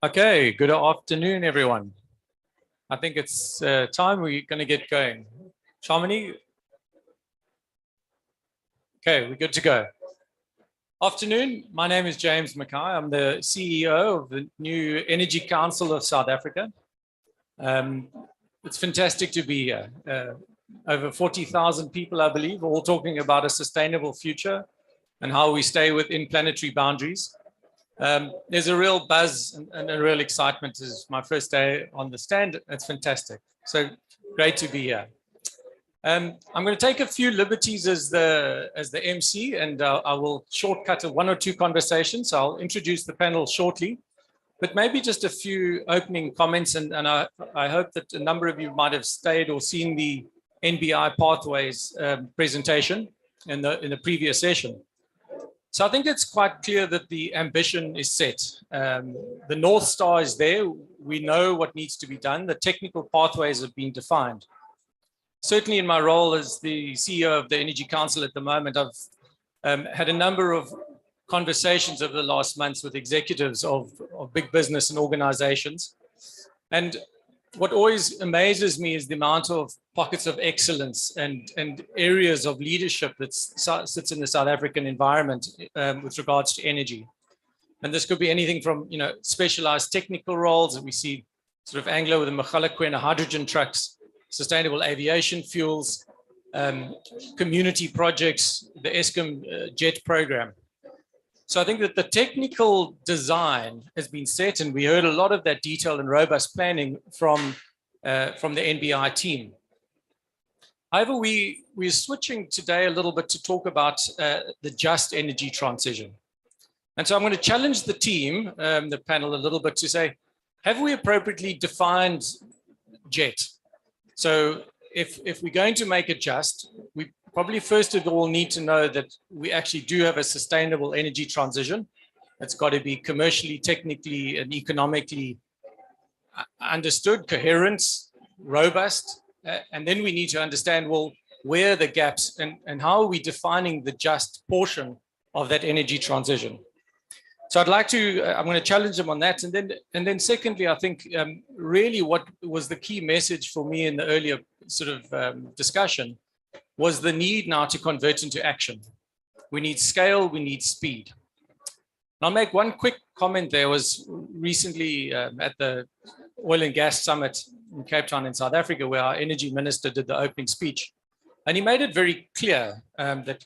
Okay, good afternoon, everyone. I think it's time we're going to get going. Shamini? Okay, we're good to go. Afternoon, my name is James Mackay. I'm the CEO of the new Energy Council of South Africa. It's fantastic to be here. Over 40,000 people, I believe, all talking about a sustainable future and how we stay within planetary boundaries. There's a real buzz and a real excitement. This is my first day on the stand. It's fantastic. So great to be here. I'm going to take a few liberties as the MC, and I will shortcut one or two conversations. So I'll introduce the panel shortly, but maybe just a few opening comments. And I hope that a number of you might have stayed or seen the NBI Pathways presentation in the previous session. So I think it's quite clear that the ambition is set. The North Star is there. We know what needs to be done. The technical pathways have been defined. Certainly in my role as the CEO of the Energy Council at the moment, I've had a number of conversations over the last months with executives of big business and organizations. And what always amazes me is the amount of pockets of excellence and areas of leadership that sits in the South African environment with regards to energy. And this could be anything from, specialized technical roles that we see sort of Anglo with the Mogalakwena hydrogen trucks, sustainable aviation fuels, community projects, the Eskom JET program. So I think that the technical design has been set, and we heard a lot of that detailed and robust planning from the NBI team. However, we're switching today a little bit to talk about the just energy transition. And so I'm going to challenge the team, the panel a little bit to say, have we appropriately defined JET? So if we're going to make it just, we probably first of all need to know that we actually do have a sustainable energy transition. It's got to be commercially, technically, and economically understood, coherent, robust. And then we need to understand, well, where are the gaps and how are we defining the just portion of that energy transition? So I'm going to challenge them on that. And then secondly, I think really what was the key message for me in the earlier sort of discussion was the need now to convert into action. We need scale, we need speed. I'll make one quick comment. There was recently at the Oil and Gas Summit in Cape Town in South Africa, where our energy minister did the opening speech. And he made it very clear that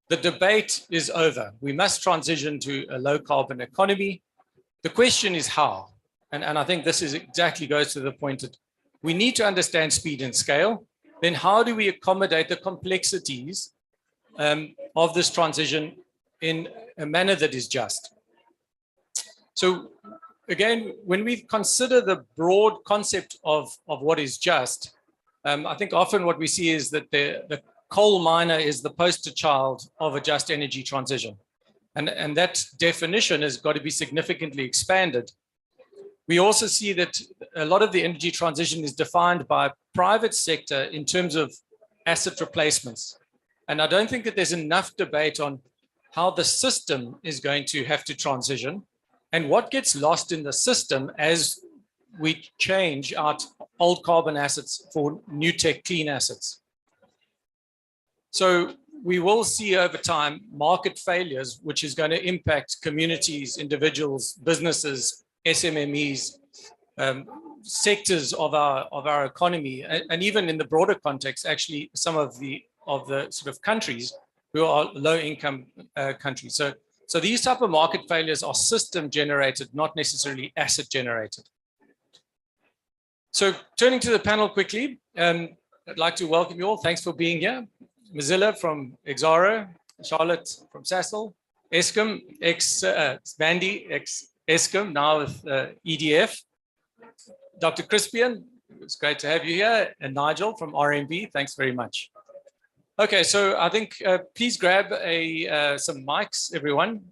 the debate is over. We must transition to a low carbon economy. The question is how. And I think this is exactly goes to the point that we need to understand speed and scale. Then how do we accommodate the complexities of this transition in a manner that is just? So again, when we consider the broad concept of what is just, I think often what we see is that the coal miner is the poster child of a just energy transition. And that definition has got to be significantly expanded. We also see that a lot of the energy transition is defined by private sector in terms of asset replacements. And I don't think that there's enough debate on how the system is going to have to transition and what gets lost in the system as we change out old carbon assets for new tech clean assets. So we will see over time market failures, which is going to impact communities, individuals, businesses, SMMEs, sectors of our economy, and even in the broader context, actually some of the sort of countries who are low-income countries. So these type of market failures are system generated, not necessarily asset generated. So turning to the panel quickly, I'd like to welcome you all. Thanks for being here. Mzila from Exxaro, Charlotte from Sasol, Eskom, Mandy, Eskom, now with EDF. Dr. Crispian, it's great to have you here, and Nigel from RMB, thanks very much. Okay, so I think please grab some mics, everyone.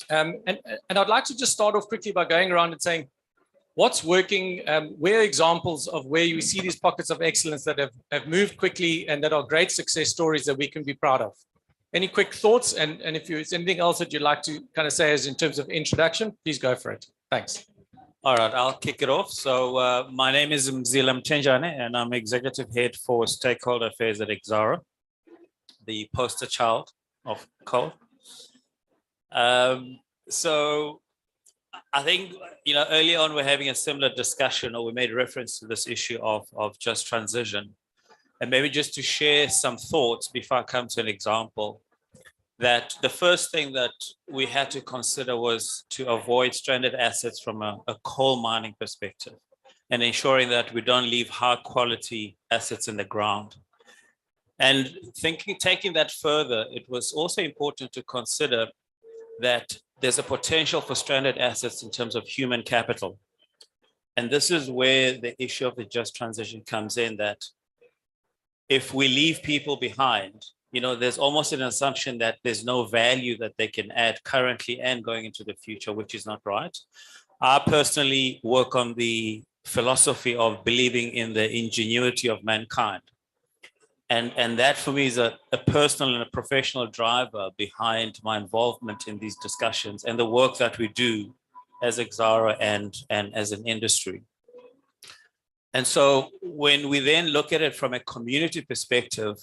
And I'd like to just start off quickly by going around and saying, what's working, where are examples of where you see these pockets of excellence that have moved quickly and that are great success stories that we can be proud of? Any quick thoughts? And if there's anything else that you'd like to kind of say as in terms of introduction, please go for it. Thanks. All right, I'll kick it off. So my name is Mzila Mthenjane, and I'm Executive Head for Stakeholder Affairs at Exxaro, the poster child of coal. So I think, early on we're having a similar discussion, or we made reference to this issue of just transition. And maybe just to share some thoughts before I come to an example, that the first thing that we had to consider was to avoid stranded assets from a coal mining perspective, and ensuring that we don't leave high quality assets in the ground. And taking that further, it was also important to consider that there's a potential for stranded assets in terms of human capital. And this is where the issue of the just transition comes in, that if we leave people behind, there's almost an assumption that there's no value that they can add currently and going into the future, which is not right. I personally work on the philosophy of believing in the ingenuity of mankind. And that for me is a personal and a professional driver behind my involvement in these discussions and the work that we do as Exxaro and as an industry. And so when we then look at it from a community perspective,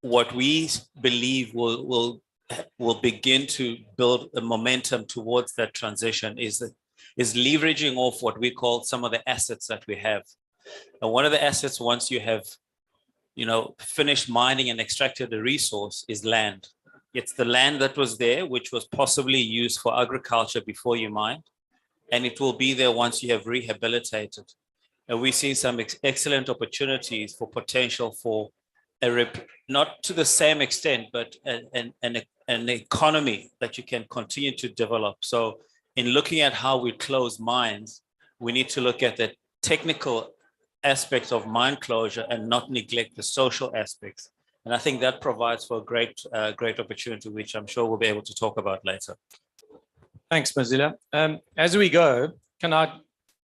what we believe will begin to build a momentum towards that transition is leveraging off what we call some of the assets that we have. And one of the assets, once you have finished mining and extracted the resource, is land. It's the land that was there, which was possibly used for agriculture before you mined, and it will be there once you have rehabilitated. And we've seen some excellent opportunities for potential for not to the same extent, but an economy that you can continue to develop. So in looking at how we close mines, we need to look at the technical aspects of mine closure and not neglect the social aspects. And I think that provides for a great opportunity, which I'm sure we'll be able to talk about later. Thanks, Mzila. As we go, can I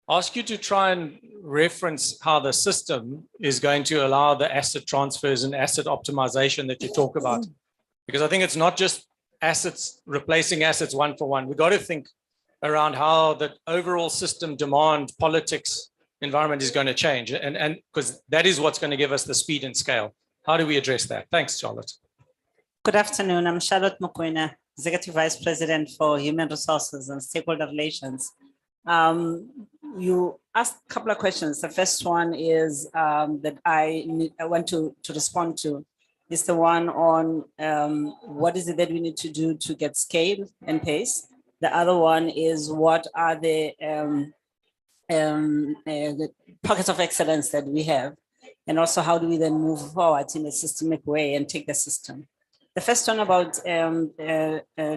ask you to try and reference how the system is going to allow the asset transfers and asset optimization that you talk about? Because I think it's not just assets, replacing assets one for one. We've got to think around how the overall system demand, politics, environment is going to change. And because that is what's going to give us the speed and scale. How do we address that? Thanks, Charlotte. Good afternoon. I'm Charlotte Mokoena, Executive Vice President for Human Resources and Stakeholder Relations. You asked a couple of questions. The first one is that I want to respond to is the one on what is it that we need to do to get scale and pace. The other one is what are the pockets of excellence that we have, and also how do we then move forward in a systemic way and take the system. The first one about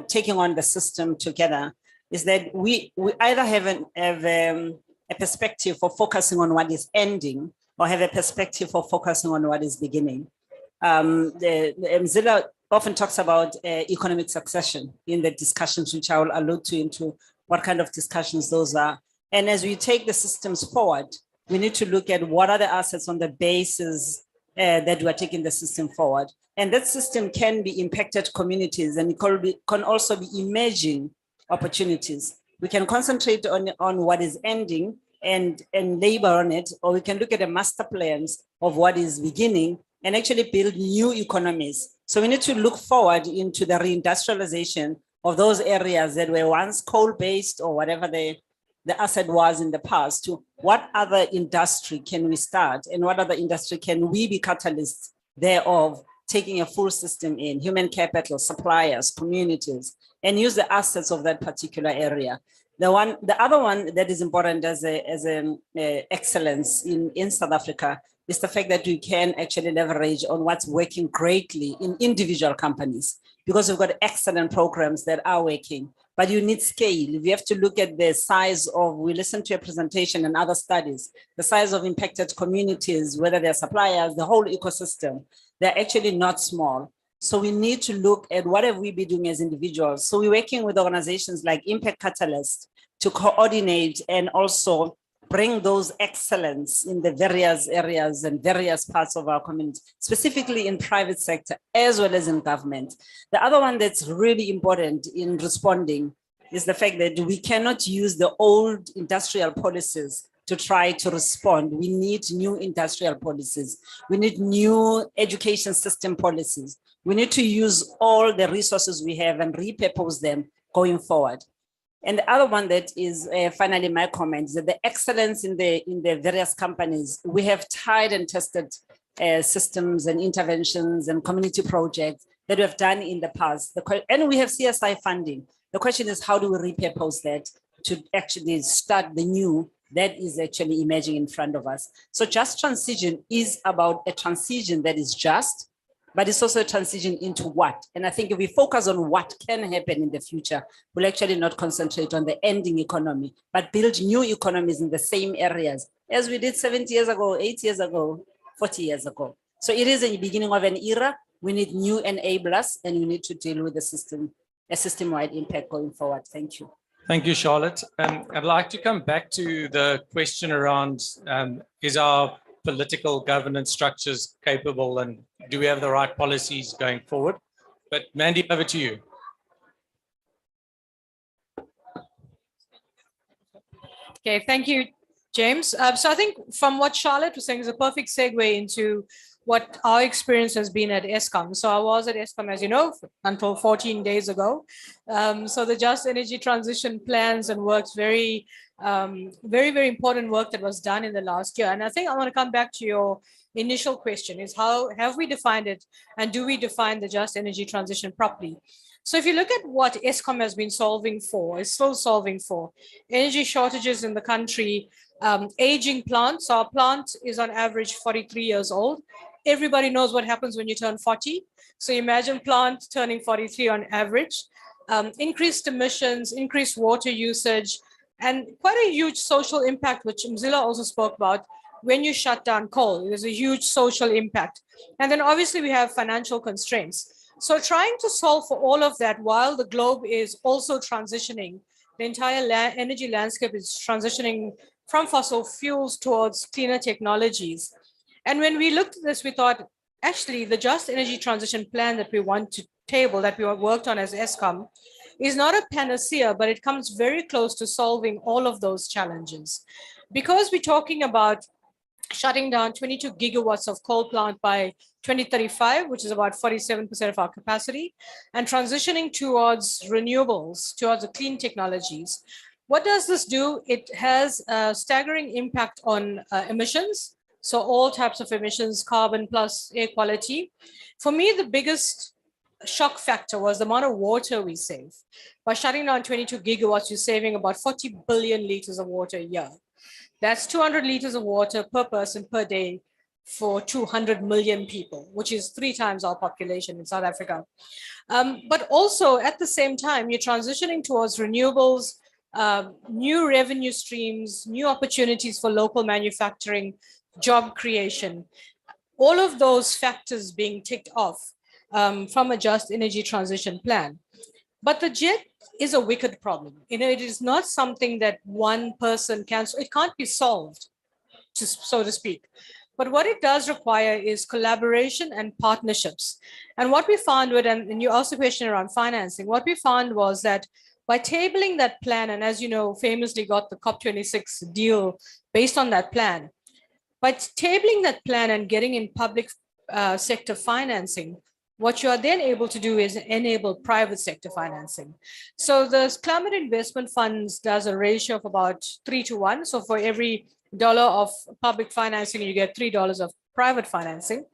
taking on the system together is that we either have a perspective for focusing on what is ending or have a perspective for focusing on what is beginning. Mzila often talks about economic succession in the discussions, which I will allude to into what kind of discussions those are. And as we take the systems forward, we need to look at what are the assets on the basis that we are taking the system forward. And that system can be impacted communities, and it can also be emerging opportunities. We can concentrate on what is ending and labor on it, or we can look at the master plans of what is beginning and actually build new economies. So we need to look forward into the reindustrialization of those areas that were once coal-based or whatever the asset was in the past, to what other industry can we start and what other industry can we be catalysts thereof taking a full system in human capital, suppliers, communities, and use the assets of that particular area. The other one that is important as an excellence in South Africa is the fact that we can actually leverage on what's working greatly in individual companies, because we've got excellent programs that are working, but you need scale. We have to look at the size of, we listened to a presentation and other studies, the size of impacted communities, whether they're suppliers, the whole ecosystem, they're actually not small. So we need to look at what have we been doing as individuals. So we're working with organizations like Impact Catalyst to coordinate and also bring those excellence in the various areas and various parts of our community, specifically in private sector as well as in government. The other one that's really important in responding is the fact that we cannot use the old industrial policies to try to respond. We need new industrial policies. We need new education system policies. We need to use all the resources we have and repurpose them going forward. And the other one that is finally my comment is that the excellence in the various companies, we have tried and tested systems and interventions and community projects that we have done in the past. And we have CSI funding. The question is, how do we repurpose that to actually start the new that is actually emerging in front of us? So just transition is about a transition that is just, but it's also a transition into what. And I think if we focus on what can happen in the future, we'll actually not concentrate on the ending economy, but build new economies in the same areas as we did 70 years ago, 8 years ago, 40 years ago. So it is a beginning of an era. We need new enablers, and we need to deal with the system, a system-wide impact going forward. Thank you. Thank you, Charlotte. I'd like to come back to the question around, is our political governance structures capable, and do we have the right policies going forward? But Mandy, over to you. Okay, thank you, James. So I think from what Charlotte was saying is a perfect segue into what our experience has been at Eskom. So I was at Eskom, as you know, until 14 days ago. So the Just Energy Transition plans and works very, very important work that was done in the last year. And I think I want to come back to your initial question is how have we defined it, and do we define the Just Energy Transition properly? So if you look at what Eskom has been solving for, is still solving for, energy shortages in the country, aging plants. Our plant is on average 43 years old. Everybody knows what happens when you turn 40. So imagine plant turning 43 on average. Increased emissions, increased water usage, and quite a huge social impact, which Mzila also spoke about. When you shut down coal, there's a huge social impact. And then obviously we have financial constraints. So trying to solve for all of that while the globe is also transitioning, the entire energy landscape is transitioning from fossil fuels towards cleaner technologies. And when we looked at this, we thought, actually, the Just Energy Transition plan that we want to table, that we worked on as Eskom, is not a panacea, but it comes very close to solving all of those challenges. Because we're talking about shutting down 22 gigawatts of coal plant by 2035, which is about 47% of our capacity, and transitioning towards renewables, towards the clean technologies. What does this do? It has a staggering impact on emissions. So all types of emissions, carbon plus air quality. For me, the biggest shock factor was the amount of water we save. By shutting down 22 gigawatts, you're saving about 40 billion liters of water a year. That's 200 liters of water per person per day for 200 million people, which is 3 times our population in South Africa. But also at the same time, you're transitioning towards renewables, new revenue streams, new opportunities for local manufacturing, job creation, all of those factors being ticked off from a Just Energy Transition plan. But the JET is a wicked problem. You know, it is not something that one person can, it can't be solved, so to speak. But what it does require is collaboration and partnerships. And what we found with, and you asked a question around financing, what we found was that by tabling that plan, and as you know, famously got the COP26 deal based on that plan, by tabling that plan and getting in public sector financing, what you are then able to do is enable private sector financing. So the Climate Investment Funds does a ratio of about 3 to 1. So for every $1 of public financing, you get $3 of private financing.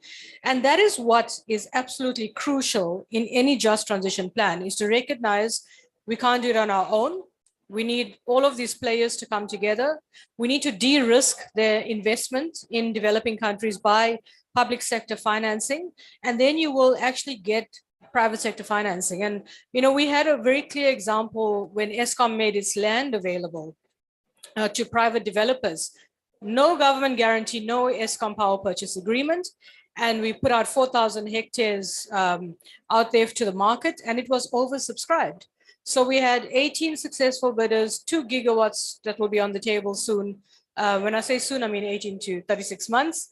And that is what is absolutely crucial in any just transition plan, is to recognize we can't do it on our own. We need all of these players to come together. We need to de-risk their investment in developing countries by public sector financing. And then you will actually get private sector financing. And, we had a very clear example when Eskom made its land available to private developers. No government guarantee, no Eskom power purchase agreement. And we put out 4,000 hectares out there to the market, and it was oversubscribed. So we had 18 successful bidders, 2 gigawatts that will be on the table soon. When I say soon, I mean 18 to 36 months.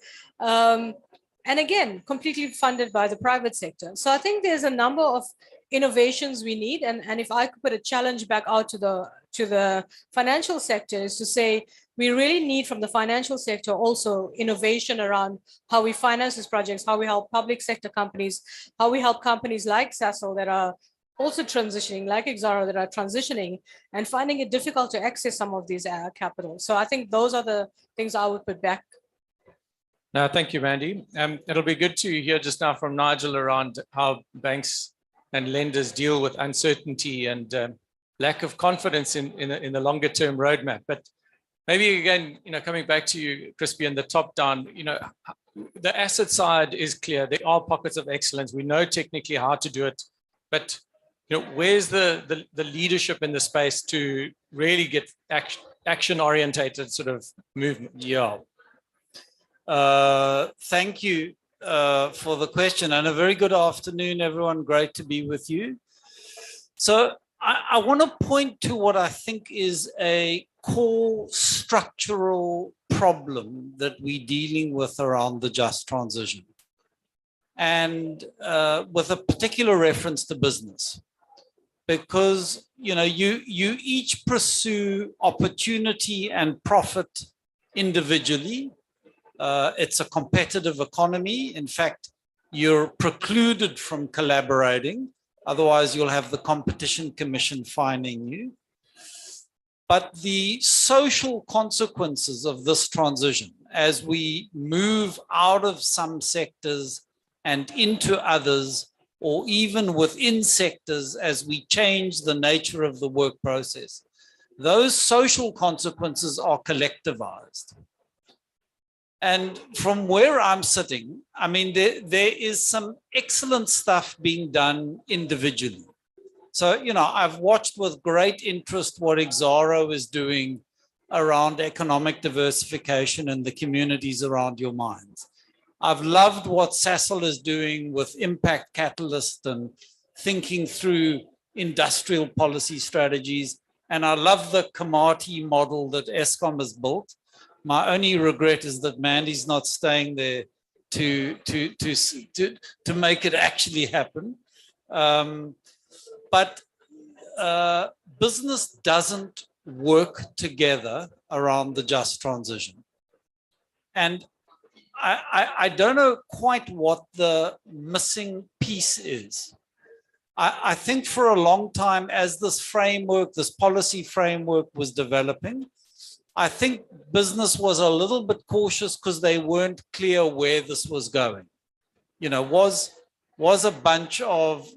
And again, completely funded by the private sector. So I think there's a number of innovations we need. And if I could put a challenge back out to the financial sector, is to say, we really need from the financial sector also innovation around how we finance these projects, how we help public sector companies, how we help companies like Sasol that are also transitioning, like Exxaro that are transitioning and finding it difficult to access some of these capital. So I think those are the things I would put back. No, thank you, Mandy. It'll be good to hear just now from Nigel around how banks and lenders deal with uncertainty and lack of confidence in the longer term roadmap. But maybe again, coming back to you, Crispy, and the top down, the asset side is clear. There are pockets of excellence. We know technically how to do it, but where's the leadership in the space to really get action orientated sort of movement? Yeah. Thank you for the question, and a very good afternoon, everyone. Great to be with you. So I want to point to what I think is a core structural problem that we're dealing with around the just transition, and with a particular reference to business, because you each pursue opportunity and profit individually. It's a competitive economy. In fact, you're precluded from collaborating. Otherwise, you'll have the Competition Commission fining you. But the social consequences of this transition, as we move out of some sectors and into others, or even within sectors as we change the nature of the work process, those social consequences are collectivized. And from where I'm sitting, I mean, there is some excellent stuff being done individually. So, I've watched with great interest what Exxaro is doing around economic diversification in the communities around your mines. I've loved what Sasol is doing with Impact Catalyst and thinking through industrial policy strategies. And I love the Komati model that Eskom has built. My only regret is that Mandy's not staying there to make it actually happen. But business doesn't work together around the just transition. And I don't know quite what the missing piece is. I think for a long time, as this policy framework was developing, I think business was a little bit cautious because they weren't clear where this was going. Was a bunch of,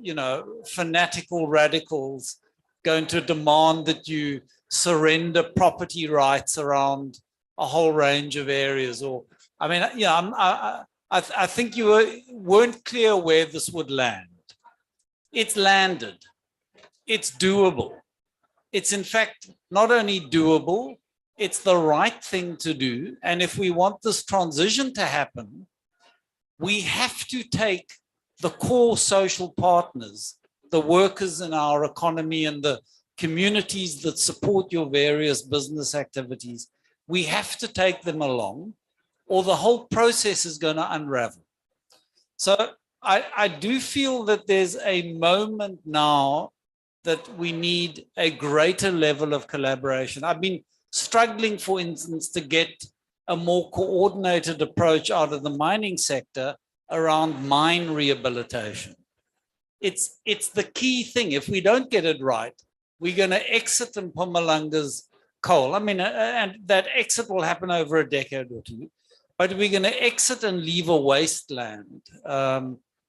fanatical radicals going to demand that you surrender property rights around a whole range of areas? Or, I think you weren't clear where this would land. It's landed. It's doable. It's in fact not only doable, it's the right thing to do. And if we want this transition to happen, we have to take the core social partners, the workers in our economy and the communities that support your various business activities. We have to take them along, or the whole process is going to unravel. So I do feel that there's a moment now that we need a greater level of collaboration. I've been struggling, for instance, to get a more coordinated approach out of the mining sector around mine rehabilitation. It's the key thing. If we don't get it right, we're going to exit Mpumalanga's coal. And that exit will happen over a decade or two. but we're going to exit and leave a wasteland.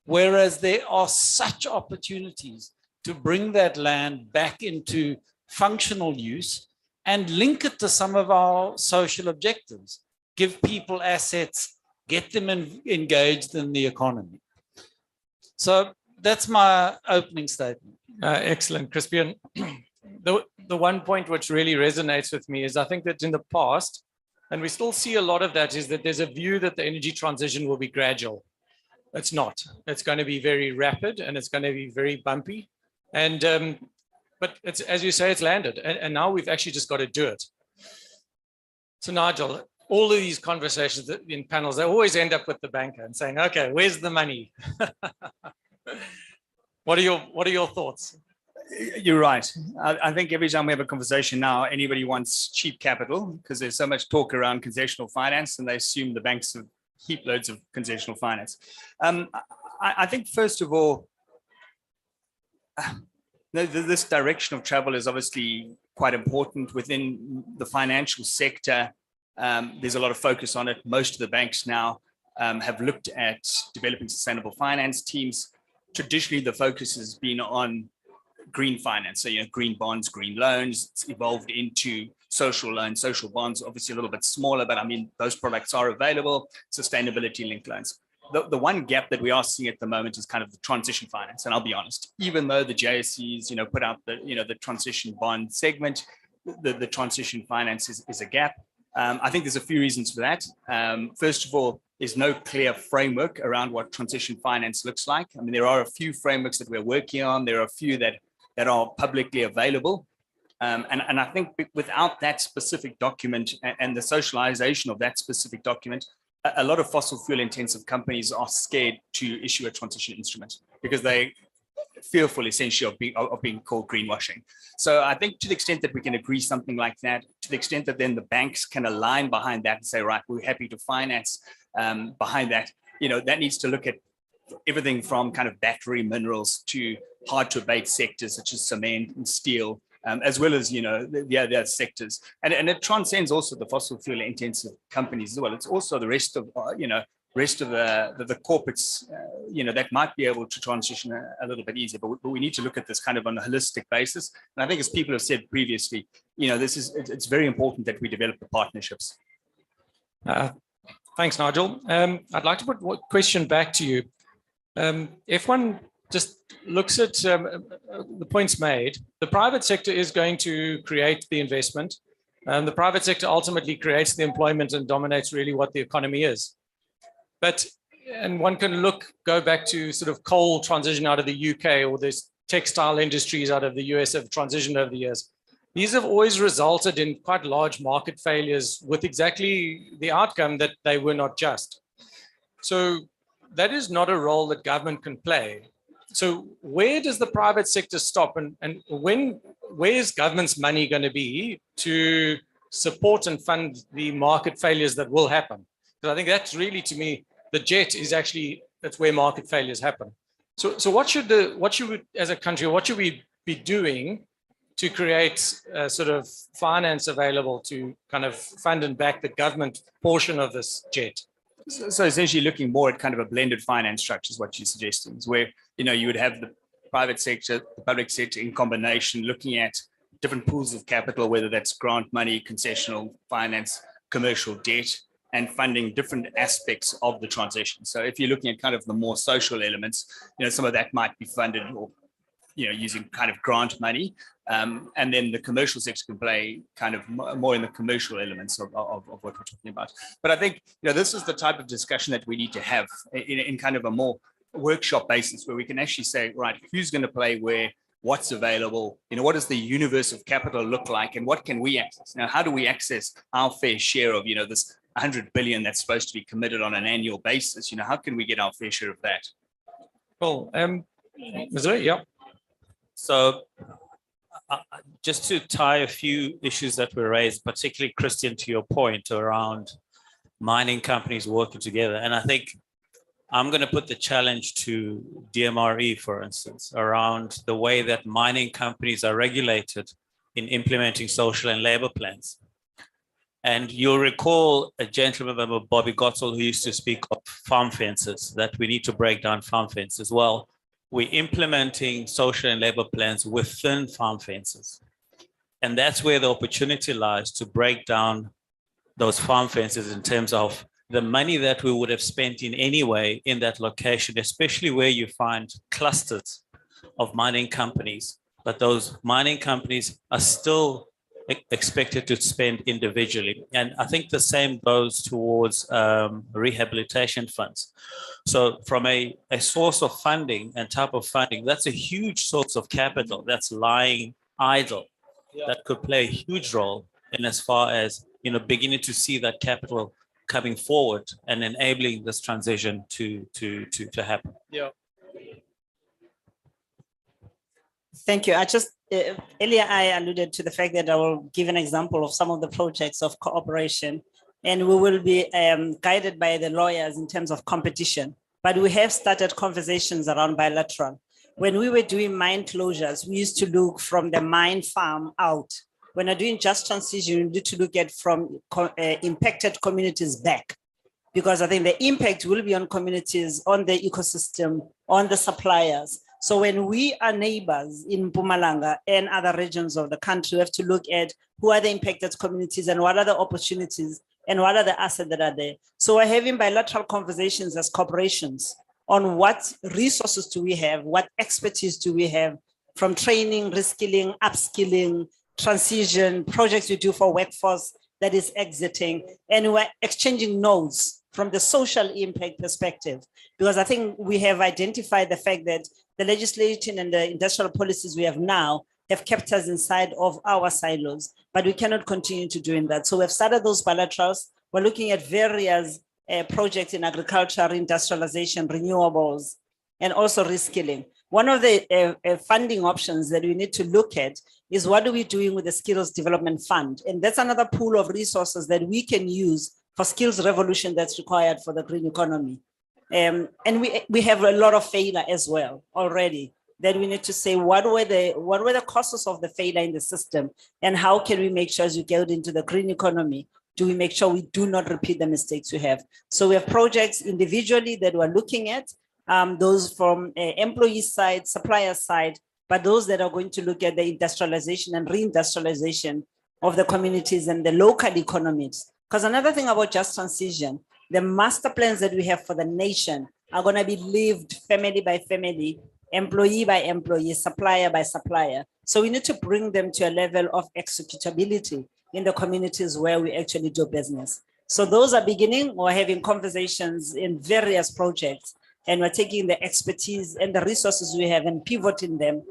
Whereas there are such opportunities to bring that land back into functional use and link it to some of our social objectives, give people assets, get them engaged in the economy. So that's my opening statement. Excellent, Crispian. The one point which really resonates with me is I think that in the past, and we still see a lot of that, is that there's a view that the energy transition will be gradual. It's not. It's going to be very rapid and it's going to be very bumpy. And but it's, as you say, it's landed, and now we've actually just got to do it. So Nigel, all of these conversations in panels, they always end up with the banker and saying, "Okay, where's the money?" What are your thoughts? You're right. I think every time we have a conversation now, anybody wants cheap capital because there's so much talk around concessional finance, and they assume the banks have heap loads of concessional finance. I think first of all, this direction of travel is obviously quite important within the financial sector. There's a lot of focus on it. Most of the banks now have looked at developing sustainable finance teams. Traditionally, the focus has been on green finance, so green bonds, green loans. It's evolved into social loans, social bonds, obviously a little bit smaller, but I mean those products are available. Sustainability linked loans. The one gap that we are seeing at the moment is kind of the transition finance. And I'll be honest, even though the JSEs, put out the transition bond segment, the transition finance is a gap. I think there's a few reasons for that. First of all, there's no clear framework around what transition finance looks like. I mean, there are a few frameworks that we're working on. There are a few that are publicly available. And I think without that specific document and the socialization of that specific document, a lot of fossil fuel intensive companies are scared to issue a transition instrument because they fearful essentially of being called greenwashing. So I think to the extent that we can agree something like that, to the extent that then the banks can align behind that and say, right, we're happy to finance behind that, that needs to look at everything from kind of battery minerals to hard to abate sectors such as cement and steel, as well as, the other sectors. And it transcends also the fossil fuel intensive companies as well. It's also the rest of, the corporates, that might be able to transition a little bit easier, but we need to look at this kind of on a holistic basis. And I think as people have said previously, it's very important that we develop the partnerships. Thanks, Nigel. I'd like to put one question back to you. If one just looks at the points made, the private sector is going to create the investment. The private sector ultimately creates the employment and dominates really what the economy is. And one can go back to sort of coal transition out of the UK, or there's textile industries out of the US have transitioned over the years. These have always resulted in quite large market failures with exactly the outcome that they were not just. So that is not a role that government can play. So where does the private sector stop, and where's government's money going to be to support and fund the market failures that will happen? Because I think that's really, to me, the jet is actually, that's where market failures happen. So what should we, as a country, what should we be doing to create a sort of finance available to kind of fund and back the government portion of this jet? So essentially looking more at kind of a blended finance structure is what you're suggesting, is where, you would have the private sector, the public sector in combination, looking at different pools of capital, whether that's grant money, concessional finance, commercial debt, and funding different aspects of the transition. So if you're looking at kind of the more social elements, some of that might be funded or, using kind of grant money. And then the commercial sector can play kind of more in the commercial elements of what we're talking about. But I think, this is the type of discussion that we need to have in kind of a more workshop basis, where we can actually say, right, who's going to play where, what's available, what does the universe of capital look like, and what can we access? Now, how do we access our fair share of, this 100 billion that's supposed to be committed on an annual basis? How can we get our fair share of that? Well, yeah. So just to tie a few issues that were raised, particularly Christian, to your point around mining companies working together. And I think I'm going to put the challenge to DMRE, for instance, around the way that mining companies are regulated in implementing social and labor plans. And you'll recall a gentleman, Bobby Gotzel, who used to speak of farm fences, that we need to break down farm fences. Well, we're implementing social and labor plans within farm fences. And that's where the opportunity lies to break down those farm fences in terms of the money that we would have spent in any way in that location, especially where you find clusters of mining companies. But those mining companies are still expected to spend individually. And I think the same goes towards rehabilitation funds. So from a source of funding and type of funding, that's a huge source of capital that's lying idle. That could play a huge role in as far as, you know, beginning to see that capital coming forward and enabling this transition to happen. Yeah. Thank you. I just, earlier I alluded to the fact that I will give an example of some of the projects of cooperation, and we will be guided by the lawyers in terms of competition. But we have started conversations around bilateral. When we were doing mine closures, we used to look from the mine farm out. When you're doing just transition, you need to look at from impacted communities back, because I think the impact will be on communities, on the ecosystem, on the suppliers. So when we are neighbors in Mpumalanga and other regions of the country, we have to look at who are the impacted communities and what are the opportunities and what are the assets that are there. So we're having bilateral conversations as corporations on what resources do we have, what expertise do we have from training, reskilling, upskilling, transition, projects we do for workforce that is exiting, and we're exchanging notes from the social impact perspective, because I think we have identified the fact that the legislation and the industrial policies we have now have kept us inside of our silos, but we cannot continue to doing that. So we've started those bilaterals. We're looking at various projects in agriculture, industrialization, renewables, and also reskilling. One of the funding options that we need to look at is what are we doing with the Skills Development Fund? And that's another pool of resources that we can use for skills revolution that's required for the green economy. And we have a lot of failure as well already, that we need to say what were the causes of the failure in the system, and how can we make sure as we get into the green economy, do we make sure we do not repeat the mistakes we have? So we have projects individually that we're looking at, those from employee side, supplier side, but those that are going to look at the industrialization and reindustrialization of the communities and the local economies. Because another thing about just transition, the master plans that we have for the nation are going to be lived family by family, employee by employee, supplier by supplier. So we need to bring them to a level of executability in the communities where we actually do business. So those are beginning. We're having conversations in various projects, and we're taking the expertise and the resources we have and pivoting them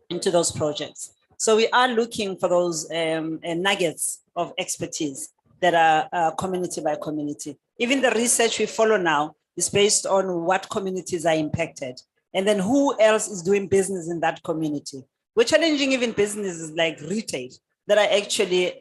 into those projects. So we are looking for those nuggets of expertise that are community by community. Even the research we follow now is based on what communities are impacted, and then who else is doing business in that community. We're challenging even businesses like retail that are actually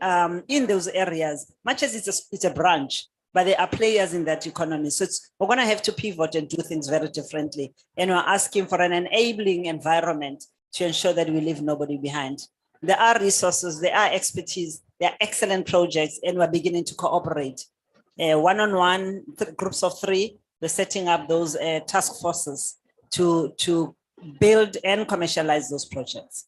in those areas, much as it's a branch, but there are players in that economy. So we're gonna have to pivot and do things very differently. And we're asking for an enabling environment to ensure that we leave nobody behind. There are resources, there are expertise, there are excellent projects, and we're beginning to cooperate. One-on-one groups of 3, we're setting up those task forces to build and commercialize those projects.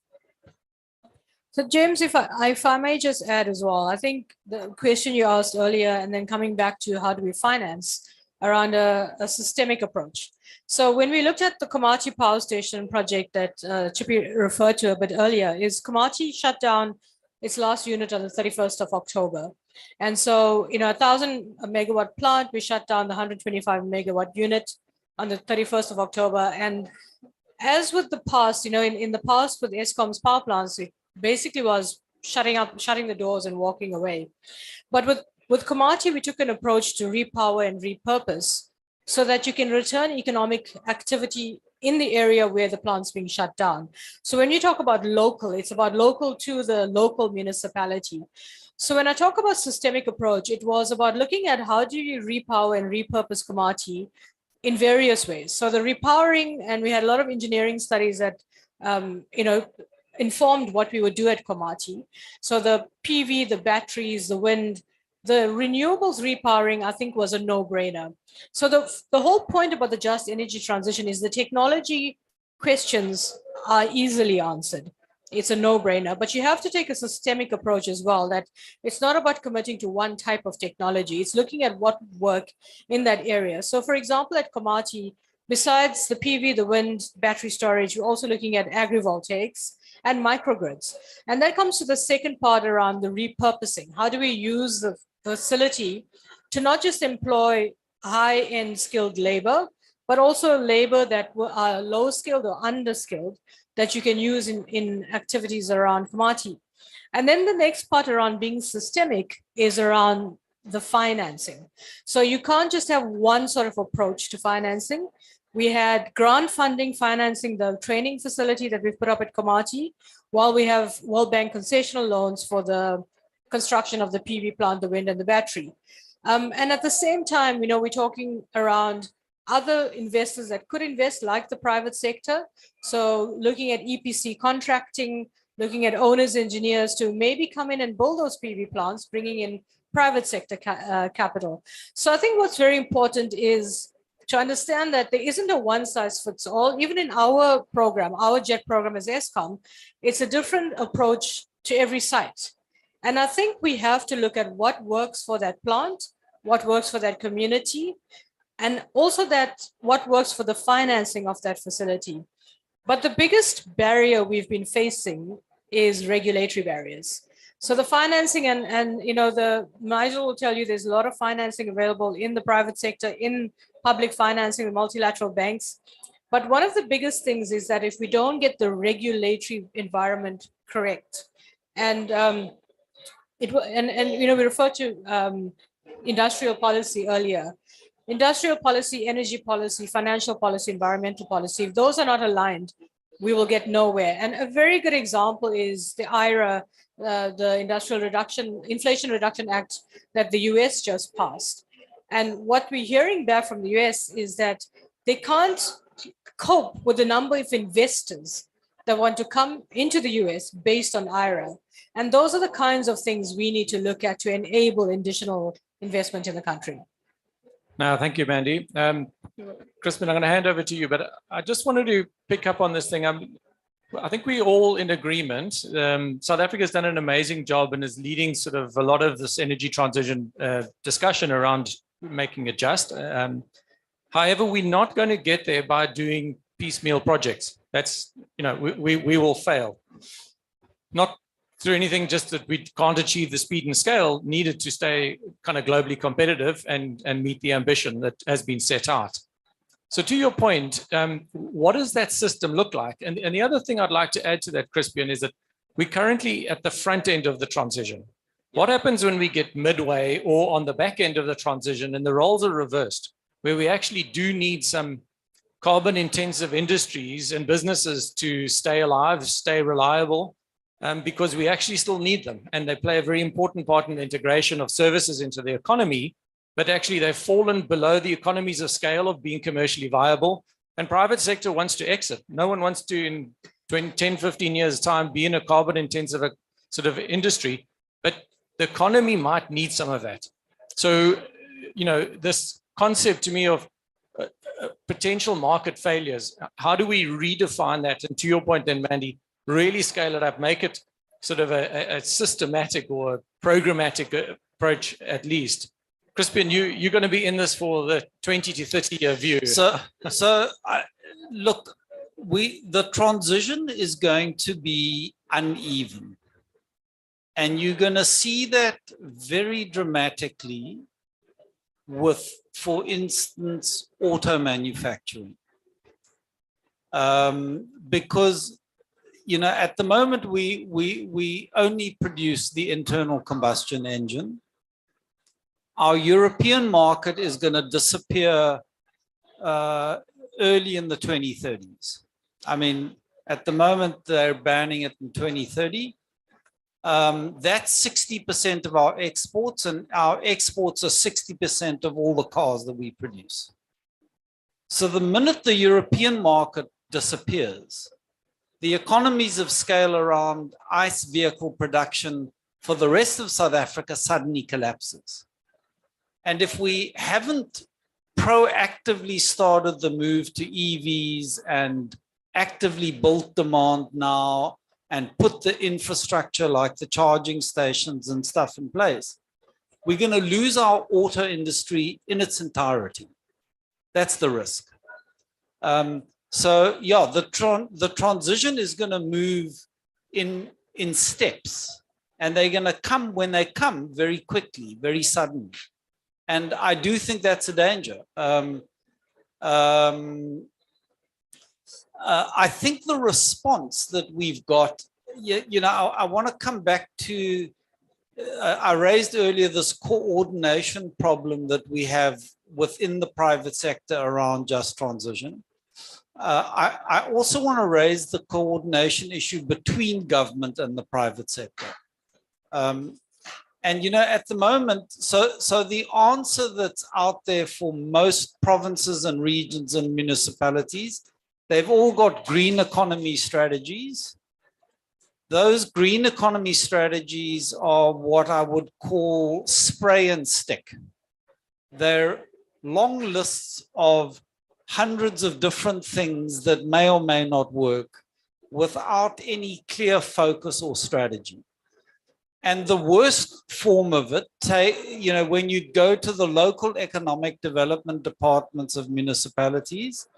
So James, if I may just add as well, I think the question you asked earlier, and then coming back to how do we finance around a systemic approach. So when we looked at the Komachi Power Station project that Chippy referred to a bit earlier, is Komachi shut down its last unit on the 31st of October. And so, 1,000 megawatt plant, we shut down the 125 megawatt unit on the 31st of October. And as with the past, in the past with Eskom's power plants, it basically was shutting the doors and walking away. But with Komachi, we took an approach to repower and repurpose so that you can return economic activity in the area where the plant's being shut down. So when you talk about local, it's about local to the local municipality. So when I talk about systemic approach, it was about looking at how do you repower and repurpose Komachi in various ways. So the repowering, and we had a lot of engineering studies that, informed what we would do at Komati. So the PV, the batteries, the wind, the renewables repowering, I think, was a no-brainer. So the whole point about the just energy transition is the technology questions are easily answered. It's a no-brainer, but you have to take a systemic approach as well, that it's not about committing to one type of technology. It's looking at what work in that area. So for example, at Komati, besides the PV, the wind, battery storage, we're also looking at agrivoltaics and microgrids. And that comes to the second part around the repurposing. How do we use the facility to not just employ high-end skilled labor, but also labor that are low-skilled or underskilled that you can use in activities around Komati. And then the next part around being systemic is around the financing. So you can't just have one sort of approach to financing. We had grant funding financing the training facility that we've put up at Komati, while we have World Bank concessional loans for the construction of the PV plant, the wind and the battery. And at the same time, we're talking around other investors that could invest, like the private sector. So looking at EPC contracting, looking at owners, engineers to maybe come in and build those PV plants, bringing in private sector capital. So I think what's very important is to understand that there isn't a one size fits all. Even in our program, our JET program as Eskom, it's a different approach to every site. And I think we have to look at what works for that plant, what works for that community, and also that what works for the financing of that facility. But the biggest barrier we've been facing is regulatory barriers. So the financing and Nigel will tell you there's a lot of financing available in the private sector, in public financing, the multilateral banks. But one of the biggest things is that if we don't get the regulatory environment correct, and we referred to industrial policy earlier. Industrial policy, energy policy, financial policy, environmental policy, if those are not aligned, we will get nowhere. And a very good example is the IRA, the Inflation Reduction Act that the US just passed. And what we're hearing back from the US is that they can't cope with the number of investors that want to come into the US based on IRA. And those are the kinds of things we need to look at to enable additional investment in the country. No, thank you, Mandy. Crispin, I'm going to hand over to you, but I just wanted to pick up on this thing. I think we're all in agreement. South Africa has done an amazing job and is leading sort of a lot of this energy transition discussion around making it just. However, we're not going to get there by doing piecemeal projects. That's, we will fail. Not through anything, just that we can't achieve the speed and scale needed to stay kind of globally competitive and meet the ambition that has been set out. So to your point, what does that system look like? And the other thing I'd like to add to that, Crispian, is that we're currently at the front end of the transition. What happens when we get midway or on the back end of the transition and the roles are reversed, where we actually do need some carbon intensive industries and businesses to stay alive, stay reliable, because we actually still need them. And they play a very important part in the integration of services into the economy, but actually they've fallen below the economies of scale of being commercially viable. And private sector wants to exit. No one wants to, in 10, 15 years time, be in a carbon intensive sort of industry, but the economy might need some of that. So, this concept to me of potential market failures, how do we redefine that? And to your point then, Mandy, really scale it up, make it sort of a systematic or a programmatic approach at least. Crispin, you're going to be in this for the 20 to 30 year view. Look, the transition is going to be uneven. And you're going to see that very dramatically with, for instance, auto manufacturing. Because at the moment, we only produce the internal combustion engine. Our European market is going to disappear early in the 2030s. I mean, at the moment, they're banning it in 2030. That's 60% of our exports, and our exports are 60% of all the cars that we produce. So the minute the European market disappears, the economies of scale around ICE vehicle production for the rest of South Africa suddenly collapses. And if we haven't proactively started the move to EVs and actively built demand now and put the infrastructure like the charging stations and stuff in place, we're going to lose our auto industry in its entirety. That's the risk. So yeah, the transition is going to move in steps, and they're going to come when they come very quickly, very suddenly. And I do think that's a danger. I think the response that we've got, I want to come back to, I raised earlier this coordination problem that we have within the private sector around just transition. I also want to raise the coordination issue between government and the private sector. And, at the moment, so the answer that's out there for most provinces and regions and municipalities, they've all got green economy strategies. Those green economy strategies are what I would call spray and stick. They're long lists of hundreds of different things that may or may not work without any clear focus or strategy. And the worst form of it, when you go to the local economic development departments of municipalities,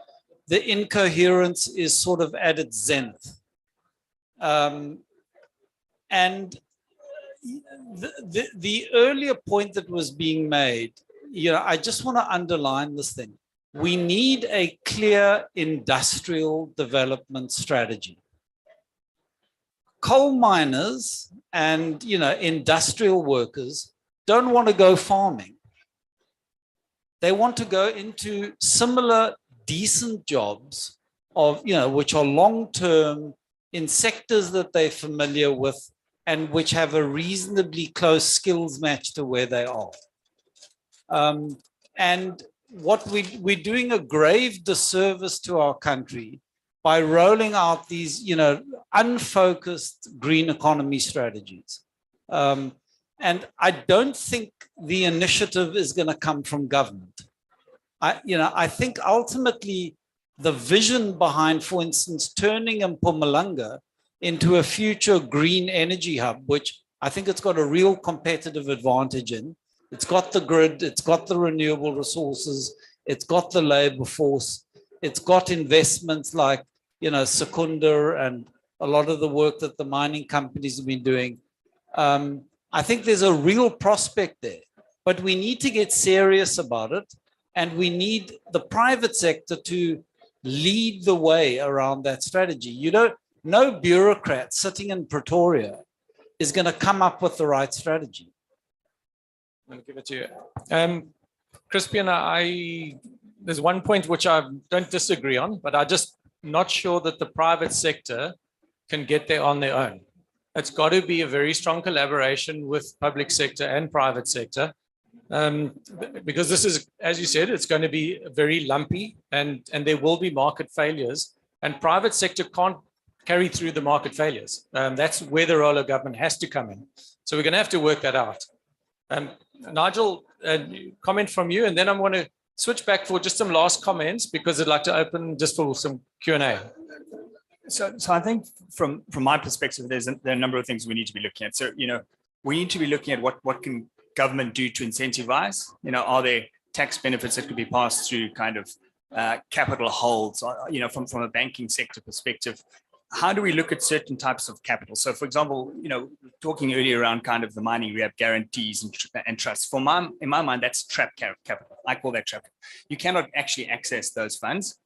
the incoherence is sort of at its zenith. And the earlier point that was being made, I just want to underline this thing. We need a clear industrial development strategy. Coal miners and industrial workers don't want to go farming. They want to go into similar decent jobs of which are long-term in sectors that they're familiar with and which have a reasonably close skills match to where they are. And what we're doing a grave disservice to our country by rolling out these, unfocused green economy strategies. And I don't think the initiative is going to come from government. I think ultimately the vision behind, for instance, turning Mpumalanga into a future green energy hub, which I think it's got a real competitive advantage in. It's got the grid, it's got the renewable resources, it's got the labor force, it's got investments like, Secunda and a lot of the work that the mining companies have been doing. I think there's a real prospect there, but we need to get serious about it. And we need the private sector to lead the way around that strategy. No bureaucrat sitting in Pretoria is going to come up with the right strategy. I'm going to give it to you. Crispian, there's one point which I don't disagree on, but I'm just not sure that the private sector can get there on their own. It's got to be a very strong collaboration with public sector and private sector. Because this is, as you said, it's going to be very lumpy and there will be market failures, and private sector can't carry through the market failures. That's where the role of government has to come in. So we're going to have to work that out. Nigel, comment from you, and then I'm going to switch back for just some last comments because I'd like to open just for some Q&A. So I think from my perspective, there are a number of things we need to be looking at. So, we need to be looking at what can government do to incentivize? Are there tax benefits that could be passed through kind of capital holds, from a banking sector perspective? How do we look at certain types of capital? So, for example, talking earlier around kind of the mining rehab guarantees and trusts. In my mind, that's trap capital. I call that trap. You cannot actually access those funds.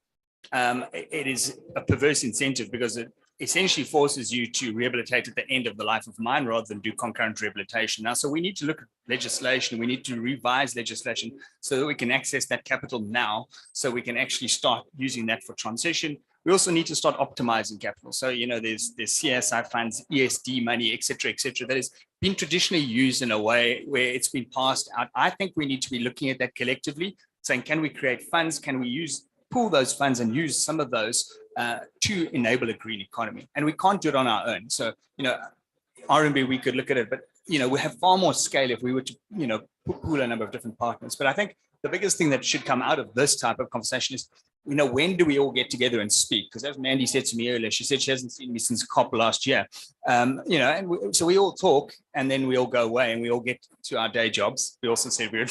It is a perverse incentive because it essentially forces you to rehabilitate at the end of the life of mine rather than do concurrent rehabilitation. Now, so we need to look at legislation. We need to revise legislation so that we can access that capital now, so we can actually start using that for transition. We also need to start optimizing capital. So, there's CSI funds, ESD money, et cetera, that has been traditionally used in a way where it's been passed out. I think we need to be looking at that collectively, saying, can we create funds? Can we pool those funds and use some of those to enable a green economy. And we can't do it on our own. So, RMB, we could look at it, but, we have far more scale if we were to, pool a number of different partners. But I think the biggest thing that should come out of this type of conversation is, when do we all get together and speak? Because as Mandy said to me earlier, she said she hasn't seen me since COP last year. So we all talk and then we all go away and we all get to our day jobs. We also said we're,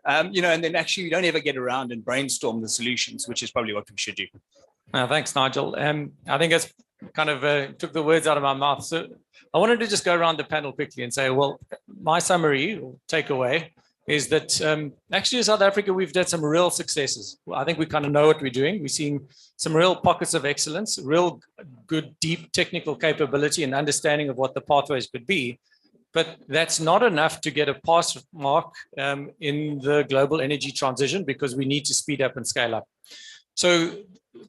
and then actually we don't ever get around and brainstorm the solutions, which is probably what we should do. Thanks, Nigel. I think it's kind of took the words out of my mouth. So I wanted to just go around the panel quickly and say, well, my summary or takeaway is that actually in South Africa, we've done some real successes. I think we kind of know what we're doing. We're seeing some real pockets of excellence, real good, deep technical capability and understanding of what the pathways could be. But that's not enough to get a pass mark in the global energy transition because we need to speed up and scale up. So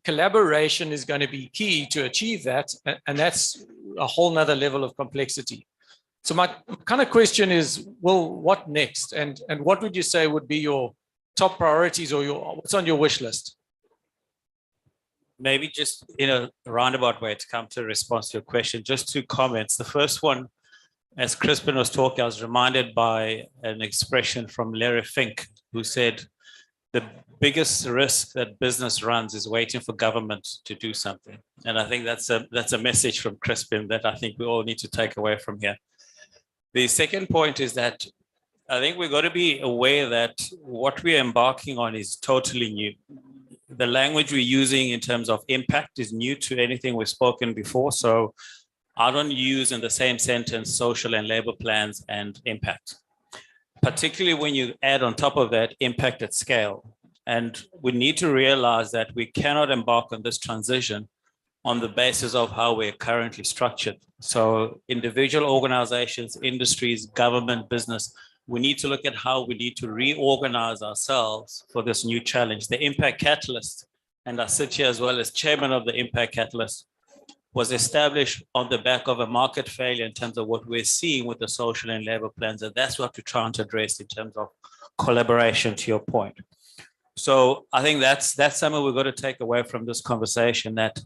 collaboration is going to be key to achieve that. And that's a whole nother level of complexity. So my kind of question is, well, what next? And what would you say would be your top priorities or what's on your wish list? Maybe just in a roundabout way to come to a response to your question, just 2 comments. The first one, as Crispin was talking, I was reminded by an expression from Larry Fink, who said, the biggest risk that business runs is waiting for government to do something. And I think that's a message from Crispin that I think we all need to take away from here. The second point is that I think we've got to be aware that what we're embarking on is totally new. The language we're using in terms of impact is new to anything we've spoken before. So I don't use in the same sentence social and labor plans and impact, particularly when you add on top of that impact at scale. And we need to realize that we cannot embark on this transition on the basis of how we're currently structured. So individual organizations, industries, government, business, we need to look at how we need to reorganize ourselves for this new challenge. The Impact Catalyst, and I sit here as well as chairman of the Impact Catalyst, was established on the back of a market failure in terms of what we're seeing with the social and labor plans. And that's what we're trying to address in terms of collaboration, to your point. So I think that's something we've got to take away from this conversation, that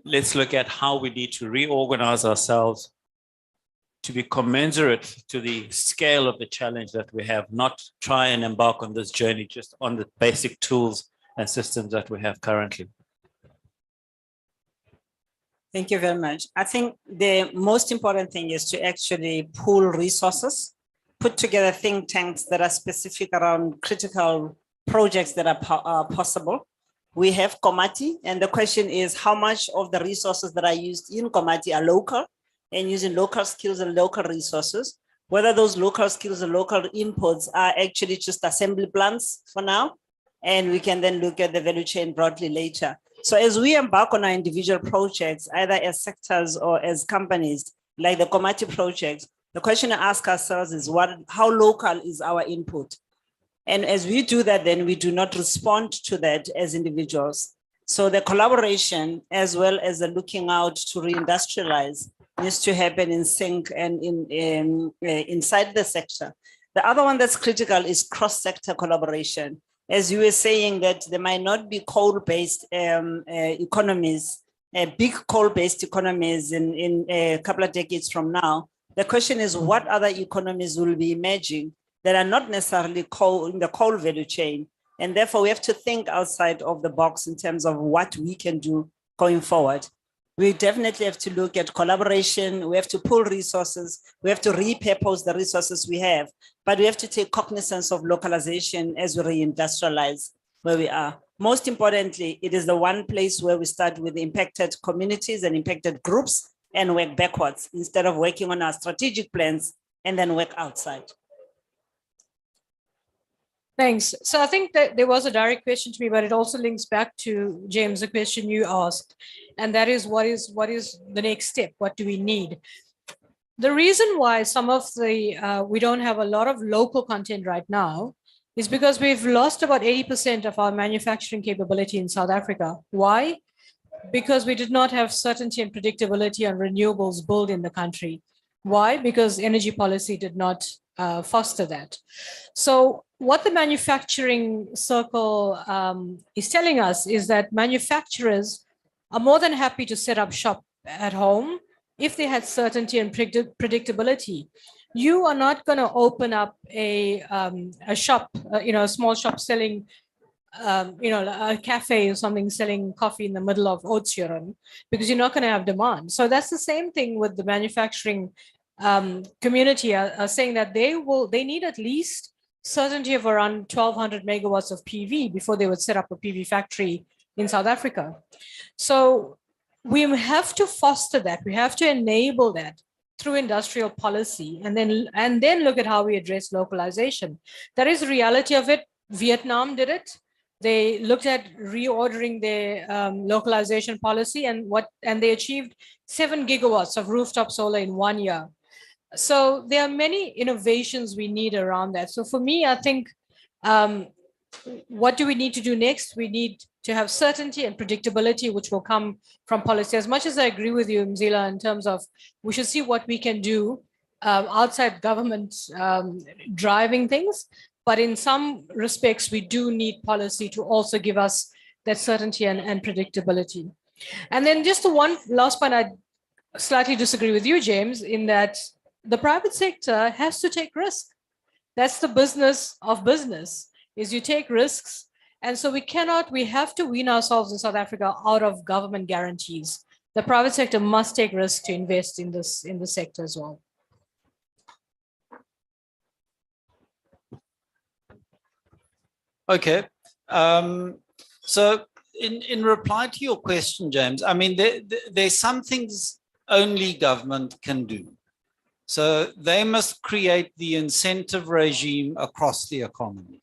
let's look at how we need to reorganize ourselves to be commensurate to the scale of the challenge that we have, not try and embark on this journey just on the basic tools and systems that we have currently. Thank you very much. I think the most important thing is to actually pool resources, put together think tanks that are specific around critical projects that are possible. We have Komati, and the question is how much of the resources that are used in Komati are local and using local skills and local resources, whether those local skills and local inputs are actually just assembly plants for now, and we can then look at the value chain broadly later. So as we embark on our individual projects, either as sectors or as companies, like the Komati project, the question to ask ourselves is how local is our input? And as we do that, then we do not respond to that as individuals. So the collaboration, as well as the looking out to reindustrialize, needs to happen in sync and inside the sector. The other one that's critical is cross-sector collaboration. As you were saying, that there might not be coal-based economies, big coal-based economies in a couple of decades from now. The question is, what other economies will be emerging that are not necessarily coal in the coal value chain? And therefore, we have to think outside of the box in terms of what we can do going forward. We definitely have to look at collaboration. We have to pool resources. We have to repurpose the resources we have, but we have to take cognizance of localization as we reindustrialize where we are. Most importantly, it is the one place where we start with impacted communities and impacted groups and work backwards instead of working on our strategic plans and then work outside. Thanks. So I think that there was a direct question to me, but it also links back to, James, the question you asked, and that is what is the next step? What do we need? The reason why some of the, we don't have a lot of local content right now is because we've lost about 80% of our manufacturing capability in South Africa. Why? Because we did not have certainty and predictability on renewables built in the country. Why? Because energy policy did not foster that. So what the manufacturing circle is telling us is that manufacturers are more than happy to set up shop at home if they had certainty and predictability. You are not going to open up a shop, a small shop selling, a cafe or something selling coffee in the middle of Oudtshoorn, because you're not going to have demand. So that's the same thing with the manufacturing community are saying that they need at least certainty of around 1,200 megawatts of PV before they would set up a PV factory in South Africa. So we have to foster that. We have to enable that through industrial policy, and then look at how we address localization. That is the reality of it. Vietnam did it. They looked at reordering their localization policy, and they achieved 7 gigawatts of rooftop solar in 1 year. So there are many innovations we need around that. So for me, I think, what do we need to do next? We need to have certainty and predictability, which will come from policy. As much as I agree with you, Mzila, in terms of we should see what we can do outside government driving things. But in some respects, we do need policy to also give us that certainty and predictability. And then just the one last point, I slightly disagree with you, James, in that the private sector has to take risk. That's the business of business, is you take risks. And so we have to wean ourselves in South Africa out of government guarantees. The private sector must take risks to invest in this sector as well. Okay. So in reply to your question, James, I mean, there's some things only government can do. So they must create the incentive regime across the economy.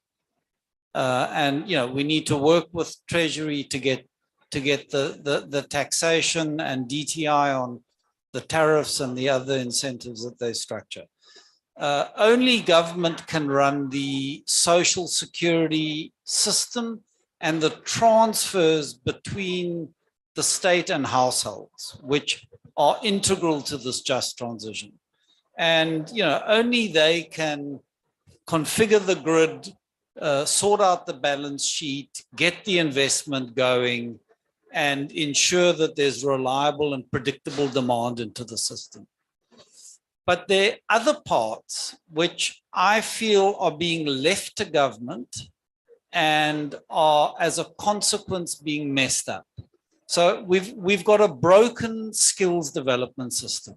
And, we need to work with Treasury to get the taxation and DTI on the tariffs and the other incentives that they structure. Only government can run the social security system and the transfers between the state and households, which are integral to this just transition. And, only they can configure the grid, sort out the balance sheet, get the investment going, and ensure that there's reliable and predictable demand into the system. But there are other parts which I feel are being left to government and are, as a consequence, being messed up. So we've got a broken skills development system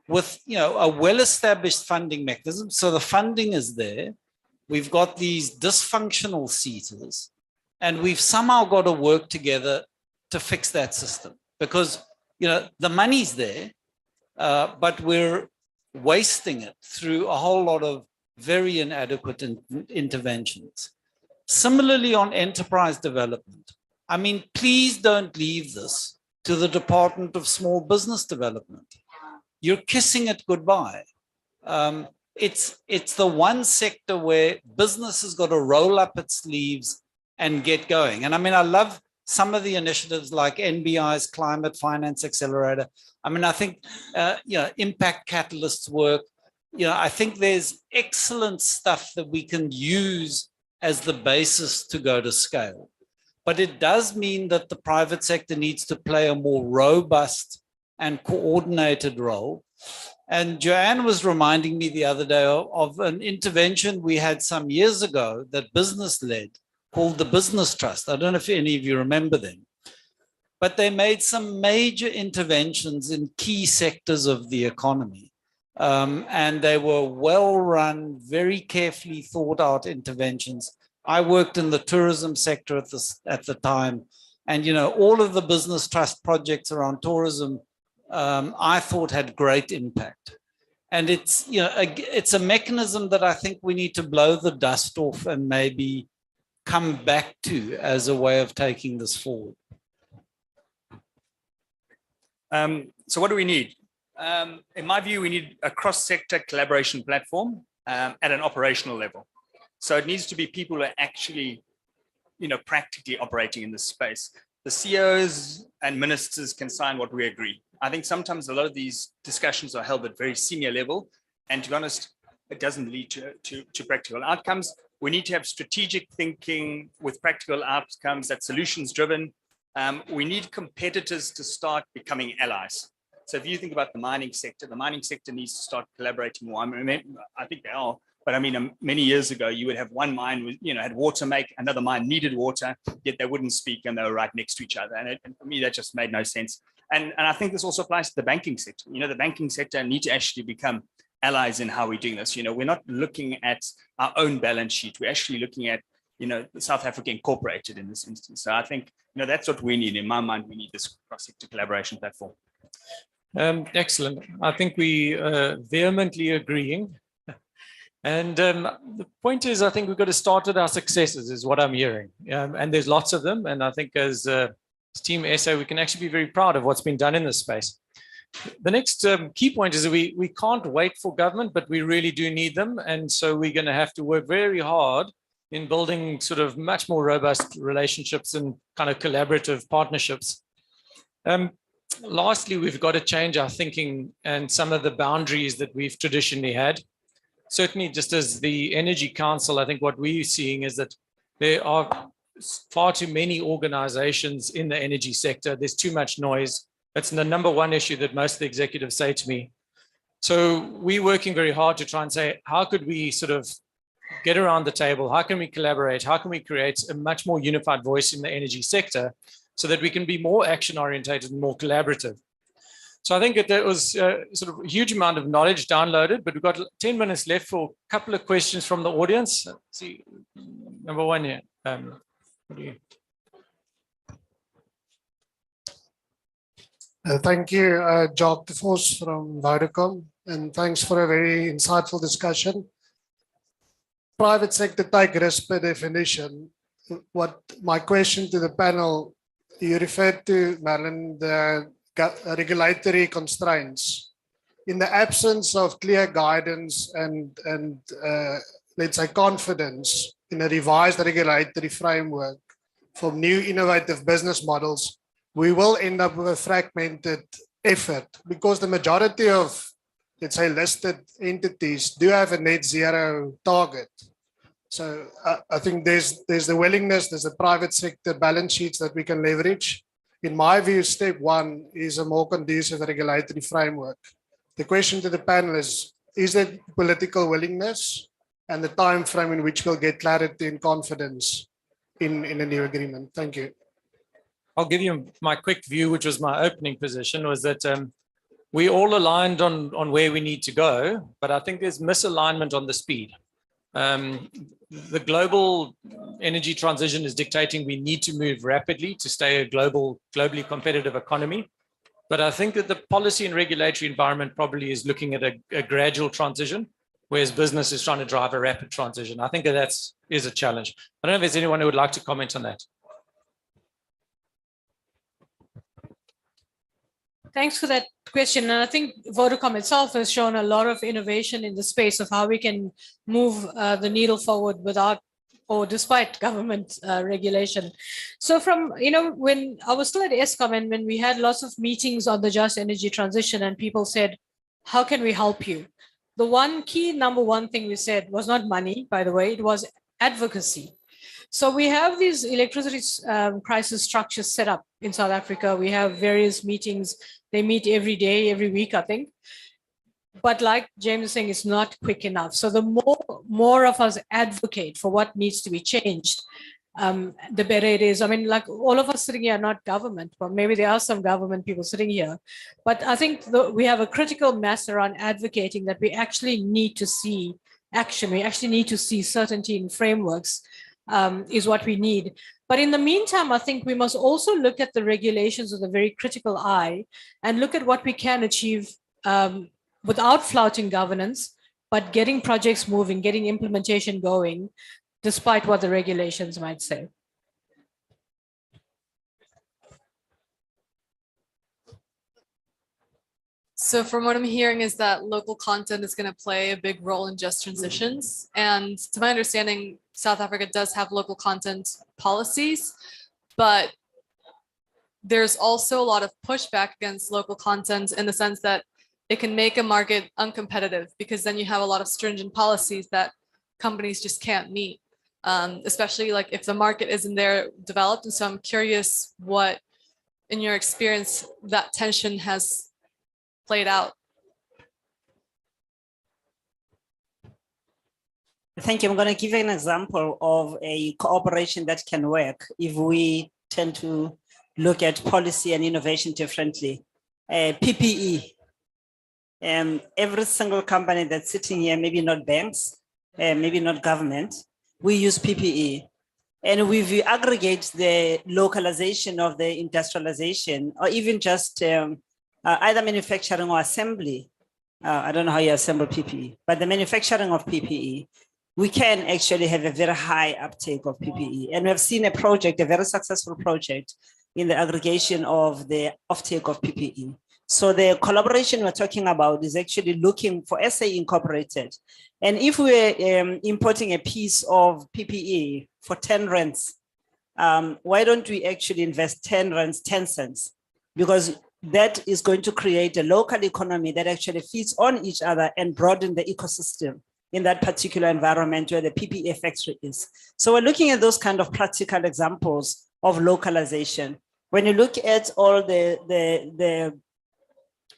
with a well-established funding mechanism. So the funding is there. We've got these dysfunctional seaters, and we've somehow got to work together to fix that system, because the money's there. But we're wasting it through a whole lot of very inadequate interventions. Similarly, on enterprise development, I mean, please don't leave this to the Department of Small Business Development. You're kissing it goodbye. It's the one sector where business has got to roll up its sleeves and get going. And I mean, I love some of the initiatives like NBI's Climate Finance Accelerator. I mean, I think, impact catalysts work. I think there's excellent stuff that we can use as the basis to go to scale. But it does mean that the private sector needs to play a more robust and coordinated role. And Joanne was reminding me the other day of an intervention we had some years ago that business led, called the Business Trust. I don't know if any of you remember them. But they made some major interventions in key sectors of the economy. And they were well-run, very carefully thought out interventions. I worked in the tourism sector at the time. And, all of the business trust projects around tourism, I thought had great impact. And it's a mechanism that I think we need to blow the dust off and maybe come back to as a way of taking this forward. So what do we need? In my view, we need a cross-sector collaboration platform at an operational level. So it needs to be people who are actually, practically operating in this space. The CEOs and ministers can sign what we agree. I think sometimes a lot of these discussions are held at very senior level, and to be honest, it doesn't lead to practical outcomes. We need to have strategic thinking with practical outcomes, that's solutions driven. We need competitors to start becoming allies. So if you think about the mining sector needs to start collaborating more. I mean, I think they are, but I mean, many years ago, you would have one mine with, had water make, another mine needed water, yet they wouldn't speak and they were right next to each other. And for me, that just made no sense. And I think this also applies to the banking sector. The banking sector need to actually become allies in how we're doing this. We're not looking at our own balance sheet. We're actually looking at, South Africa Incorporated in this instance. So I think, that's what we need. In my mind, we need this cross-sector collaboration platform. Excellent. I think we vehemently agreeing. And the point is, I think we've got to start with our successes is what I'm hearing. And there's lots of them. And I think as Team SA, we can actually be very proud of what's been done in this space. The next key point is that we can't wait for government, but we really do need them. And so we're going to have to work very hard in building sort of much more robust relationships and kind of collaborative partnerships. Lastly, we've got to change our thinking and some of the boundaries that we've traditionally had. Certainly, just as the Energy Council, I think what we're seeing is that there are far too many organizations in the energy sector. There's too much noise. That's the number one issue that most of the executives say to me. So we're working very hard to try and say, how could we sort of get around the table? How can we collaborate? How can we create a much more unified voice in the energy sector so that we can be more action oriented and more collaborative? So I think that there was sort of a huge amount of knowledge downloaded, but we've got 10 minutes left for a couple of questions from the audience. Let's see, number one here. What do you? Thank you, Jock de Vos from Vodacom, and thanks for a very insightful discussion. Private sector take risk per definition. What my question to the panel, you referred to, Marlon, the regulatory constraints. In the absence of clear guidance and let's say confidence in a revised regulatory framework for new innovative business models, we will end up with a fragmented effort because the majority of, let's say, listed entities do have a net zero target. So I think there's the willingness, there's the private sector balance sheets that we can leverage. In my view, step one is a more conducive regulatory framework. The question to the panel is there political willingness and the time frame in which we'll get clarity and confidence in a new agreement? Thank you. I'll give you my quick view, which was my opening position, was that we all aligned on where we need to go, but I think there's misalignment on the speed. The global energy transition is dictating we need to move rapidly to stay a globally competitive economy. But I think that the policy and regulatory environment probably is looking at a gradual transition, whereas business is trying to drive a rapid transition. I think that is a challenge. I don't know if there's anyone who would like to comment on that. Thanks for that question. And I think Vodacom itself has shown a lot of innovation in the space of how we can move the needle forward without or despite government regulation. So from, when I was still at Eskom and when we had lots of meetings on the just energy transition and people said, how can we help you? The number one thing we said was not money, by the way, it was advocacy. So we have these electricity crisis structures set up in South Africa. We have various meetings. They meet every day, every week, I think. But like James is saying, it's not quick enough. So the more of us advocate for what needs to be changed, the better it is. I mean, like all of us sitting here are not government, but maybe there are some government people sitting here. But I think we have a critical mass around advocating that we actually need to see action. We actually need to see certainty in frameworks is what we need. But in the meantime, I think we must also look at the regulations with a very critical eye and look at what we can achieve without flouting governance, but getting projects moving, getting implementation going, despite what the regulations might say. So from what I'm hearing is that local content is going to play a big role in just transitions. And to my understanding, South Africa does have local content policies, but there's also a lot of pushback against local content in the sense that it can make a market uncompetitive because then you have a lot of stringent policies that companies just can't meet, especially like if the market isn't there developed. And so I'm curious what in your experience, that tension has played out? Thank you. I'm going to give you an example of a cooperation that can work if we tend to look at policy and innovation differently. PPE. Every single company that's sitting here, maybe not banks, maybe not government, we use PPE. And we aggregate the localization of the industrialization, or even just either manufacturing or assembly. I don't know how you assemble PPE, but the manufacturing of PPE, we can actually have a very high uptake of PPE. And we have seen a project, a very successful project in the aggregation of the offtake of PPE. So the collaboration we're talking about is actually looking for SA Incorporated. And if we're importing a piece of PPE for 10 rands, why don't we actually invest 10 rands, 10 cents? Because that is going to create a local economy that actually feeds on each other and broaden the ecosystem in that particular environment where the PPE factory is. So we're looking at those kind of practical examples of localization. When you look at all the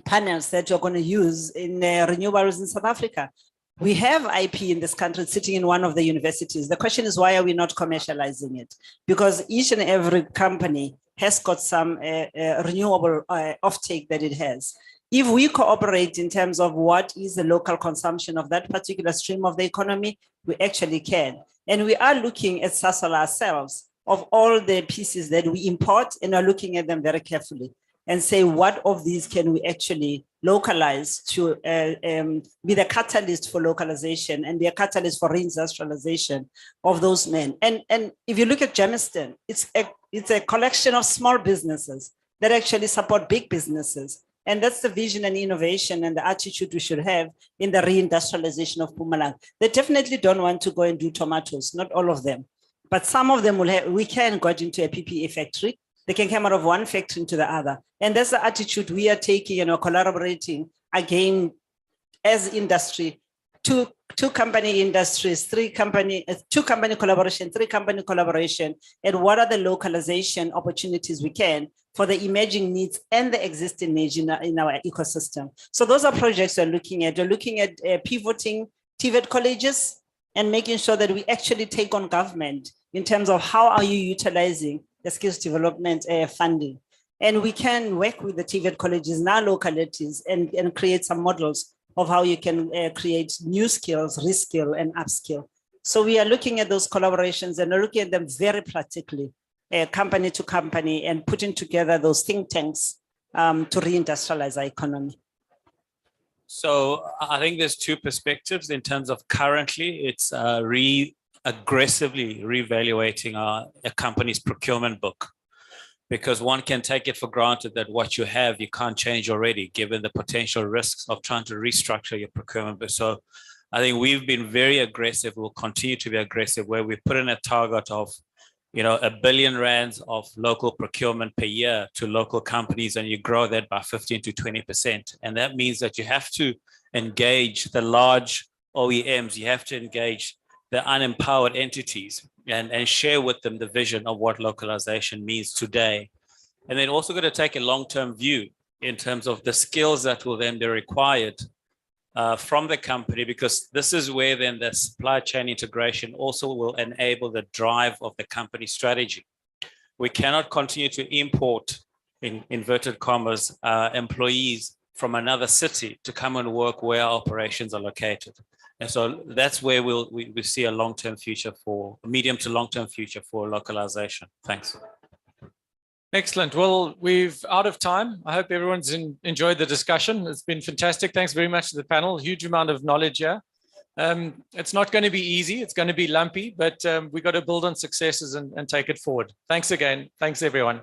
panels that you're going to use in renewables in South Africa, we have IP in this country sitting in one of the universities. The question is, why are we not commercializing it? Because each and every company has got some renewable offtake that it has. If we cooperate in terms of what is the local consumption of that particular stream of the economy, we actually can. And we are looking at Sasol ourselves of all the pieces that we import, and are looking at them very carefully and say, what of these can we actually localize to be the catalyst for localization and be a catalyst for reindustrialization of those men. And if you look at Germiston, it's a collection of small businesses that actually support big businesses. And that's the vision and innovation and the attitude we should have in the reindustrialization of Mpumalanga. They definitely don't want to go and do tomatoes, not all of them. But some of them will have, we can go into a PPE factory. They can come out of one factory into the other. And that's the attitude we are taking and are collaborating again as industry, two company industries, two company collaboration, three company collaboration, and what are the localization opportunities we can for the emerging needs and the existing needs in our ecosystem. So those are projects we're looking at. We're looking at pivoting TVET colleges and making sure that we actually take on government in terms of how are you utilizing the skills development funding. And we can work with the TVET colleges in our localities and create some models of how you can create new skills, reskill and upskill. So we are looking at those collaborations and are looking at them very practically, company to company, and putting together those think tanks to reindustrialize our economy. So I think there's two perspectives in terms of currently it's aggressively reevaluating a company's procurement book, because one can take it for granted that what you have, you can't change already, given the potential risks of trying to restructure your procurement book. So I think we've been very aggressive. We'll continue to be aggressive, where we put in a target of, R1 billion of local procurement per year to local companies, and you grow that by 15 to 20%. And that means that you have to engage the large OEMs, you have to engage the unempowered entities and share with them the vision of what localization means today. And then also going to take a long-term view in terms of the skills that will then be required from the company, because this is where then the supply chain integration also will enable the drive of the company strategy. We cannot continue to import, in inverted commas, employees from another city to come and work where our operations are located. And so that's where we see a long-term future for, medium to long-term future for localization. Thanks. Excellent. Well, we've out of time. I hope everyone's enjoyed the discussion. It's been fantastic. Thanks very much to the panel. Huge amount of knowledge here. It's not going to be easy. It's going to be lumpy, but we've got to build on successes and take it forward. Thanks again. Thanks, everyone.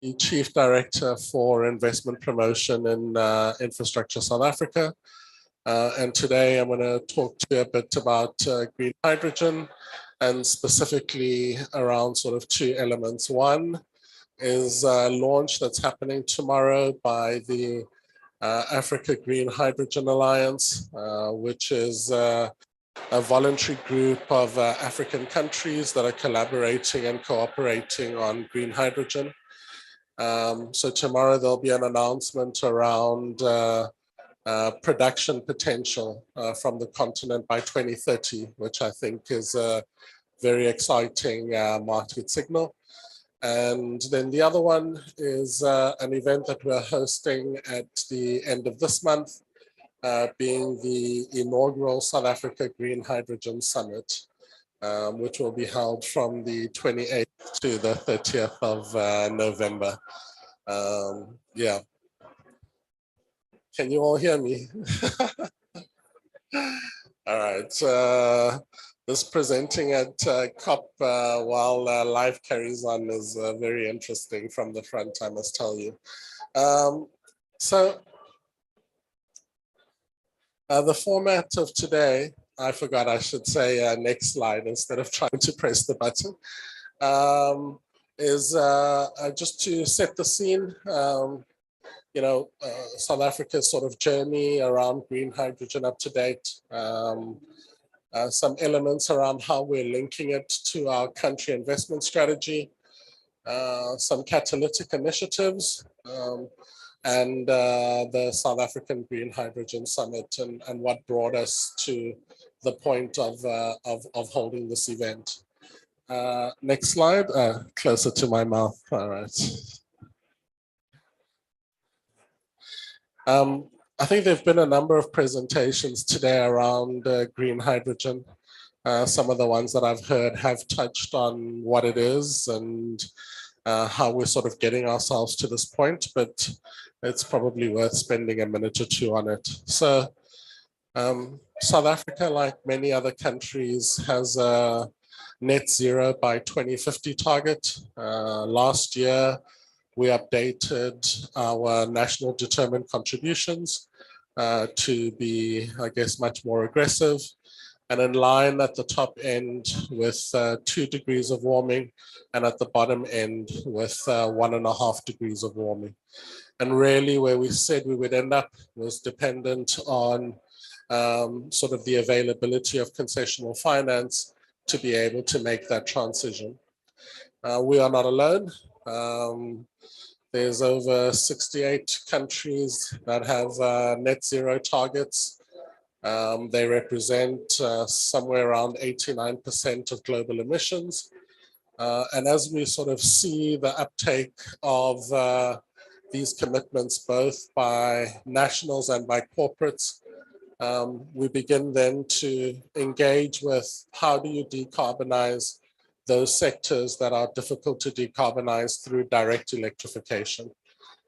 the Chief Director for Investment Promotion in Infrastructure South Africa. And today I'm going to talk to you a bit about green hydrogen, and specifically around sort of two elements. One is a launch that's happening tomorrow by the Africa Green Hydrogen Alliance, which is a voluntary group of African countries that are collaborating and cooperating on green hydrogen. So tomorrow there'll be an announcement around production potential from the continent by 2030, which I think is a very exciting market signal. And then the other one is an event that we're hosting at the end of this month, being the inaugural South Africa Green Hydrogen Summit, which will be held from the 28th to the 30th of November. Yeah. Can you all hear me? All right. This presenting at COP while life carries on is very interesting from the front, I must tell you. So the format of today, I forgot I should say next slide instead of trying to press the button, is just to set the scene. You know, South Africa's sort of journey around green hydrogen up to date. Some elements around how we're linking it to our country investment strategy, some catalytic initiatives, and the South African Green Hydrogen Summit, and what brought us to the point of holding this event. Next slide, closer to my mouth. All right. I think there've been a number of presentations today around green hydrogen. Some of the ones that I've heard have touched on what it is and how we're sort of getting ourselves to this point, but it's probably worth spending a minute or two on it. So South Africa, like many other countries, has a net zero by 2050 target. Last year, we updated our national determined contributions to be, I guess, much more aggressive and in line at the top end with 2 degrees of warming, and at the bottom end with 1.5 degrees of warming. And really where we said we would end up was dependent on sort of the availability of concessional finance to be able to make that transition. We are not alone. There's over 68 countries that have net zero targets. They represent somewhere around 89% of global emissions. And as we sort of see the uptake of these commitments, both by nationals and by corporates, we begin then to engage with how do you decarbonize those sectors that are difficult to decarbonize through direct electrification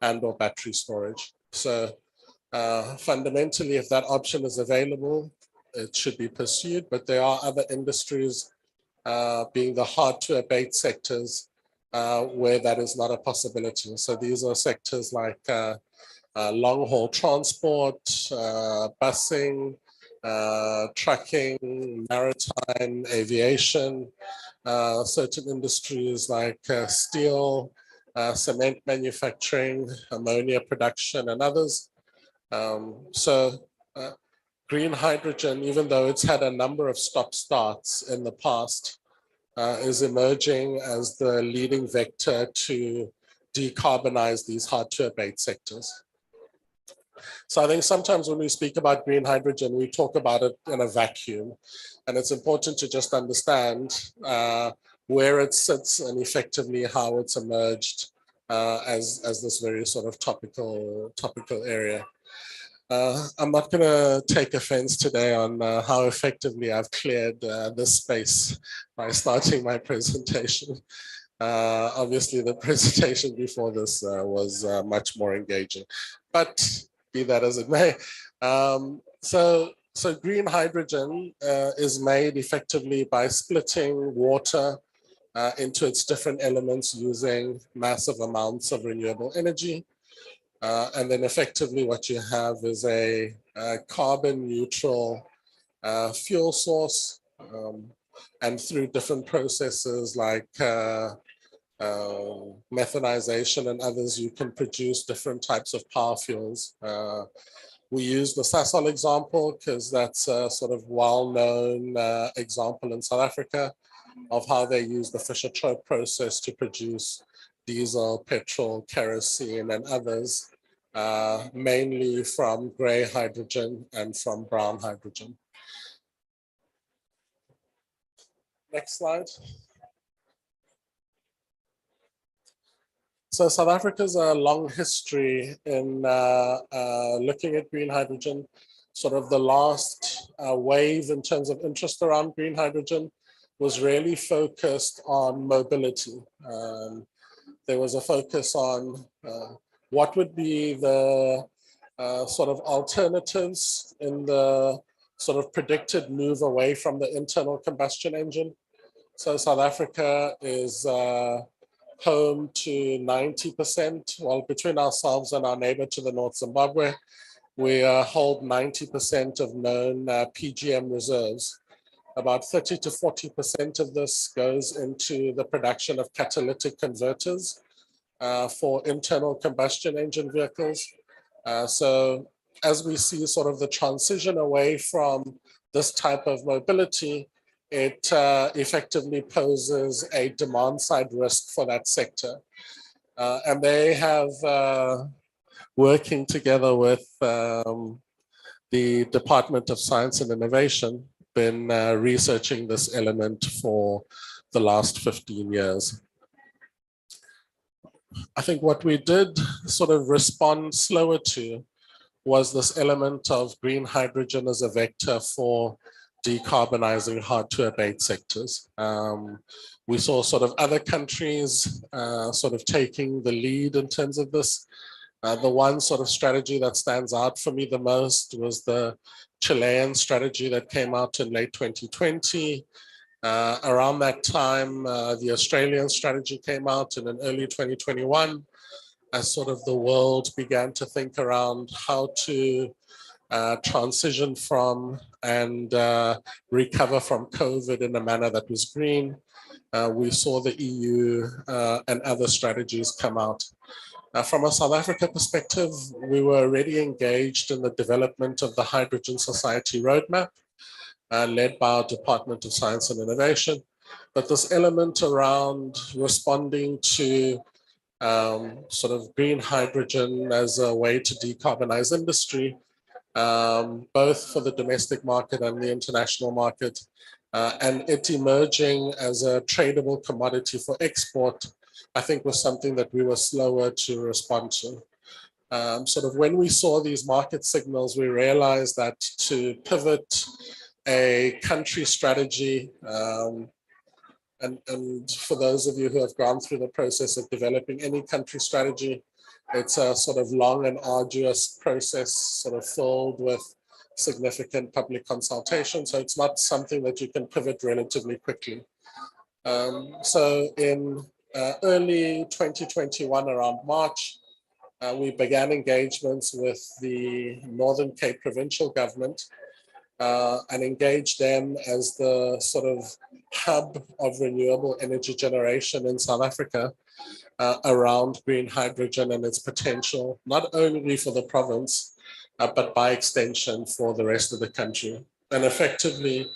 and or battery storage. So fundamentally, if that option is available, it should be pursued, but there are other industries being the hard to abate sectors where that is not a possibility. So these are sectors like long haul transport, busing, trucking, maritime, aviation, certain industries like steel, cement manufacturing, ammonia production, and others. Green hydrogen, even though it's had a number of stop-starts in the past, is emerging as the leading vector to decarbonize these hard-to-abate sectors. So I think sometimes when we speak about green hydrogen, we talk about it in a vacuum. And it's important to just understand where it sits and effectively how it's emerged as this very sort of topical area. I'm not going to take offense today on how effectively I've cleared this space by starting my presentation. Obviously, the presentation before this was much more engaging, but be that as it may. So green hydrogen is made effectively by splitting water into its different elements using massive amounts of renewable energy. And then effectively what you have is a carbon neutral fuel source. And through different processes like methanization and others, you can produce different types of power fuels. We use the Sasol example because that's a sort of well-known example in South Africa of how they use the Fischer-Tropsch process to produce diesel, petrol, kerosene, and others, mainly from gray hydrogen and from brown hydrogen. Next slide. So South Africa's a long history in looking at green hydrogen. Sort of the last wave in terms of interest around green hydrogen was really focused on mobility. There was a focus on what would be the sort of alternatives in the sort of predicted move away from the internal combustion engine. So South Africa is home to 90%, well, between ourselves and our neighbor to the north, Zimbabwe, we hold 90% of known PGM reserves. About 30 to 40% of this goes into the production of catalytic converters for internal combustion engine vehicles. So as we see sort of the transition away from this type of mobility, it effectively poses a demand side risk for that sector. And they have, working together with the Department of Science and Innovation, been researching this element for the last 15 years. I think what we did sort of respond slower to was this element of green hydrogen as a vector for decarbonizing hard to abate sectors. We saw sort of other countries sort of taking the lead in terms of this. The one sort of strategy that stands out for me the most was the Chilean strategy that came out in late 2020. Around that time, the Australian strategy came out in early 2021 as sort of the world began to think around how to transition from and recover from COVID in a manner that was green. We saw the EU and other strategies come out. From a South Africa perspective, we were already engaged in the development of the Hydrogen Society Roadmap, led by our Department of Science and Innovation. But this element around responding to sort of green hydrogen as a way to decarbonize industry, both for the domestic market and the international market, and it emerging as a tradable commodity for export, I think was something that we were slower to respond to. Sort of when we saw these market signals, we realized that to pivot a country strategy, and for those of you who have gone through the process of developing any country strategy, it's a sort of long and arduous process, sort of filled with significant public consultation. So it's not something that you can pivot relatively quickly. So in early 2021, around March, we began engagements with the Northern Cape provincial government and engaged them as the sort of hub of renewable energy generation in South Africa around green hydrogen and its potential, not only for the province, but by extension for the rest of the country. And effectively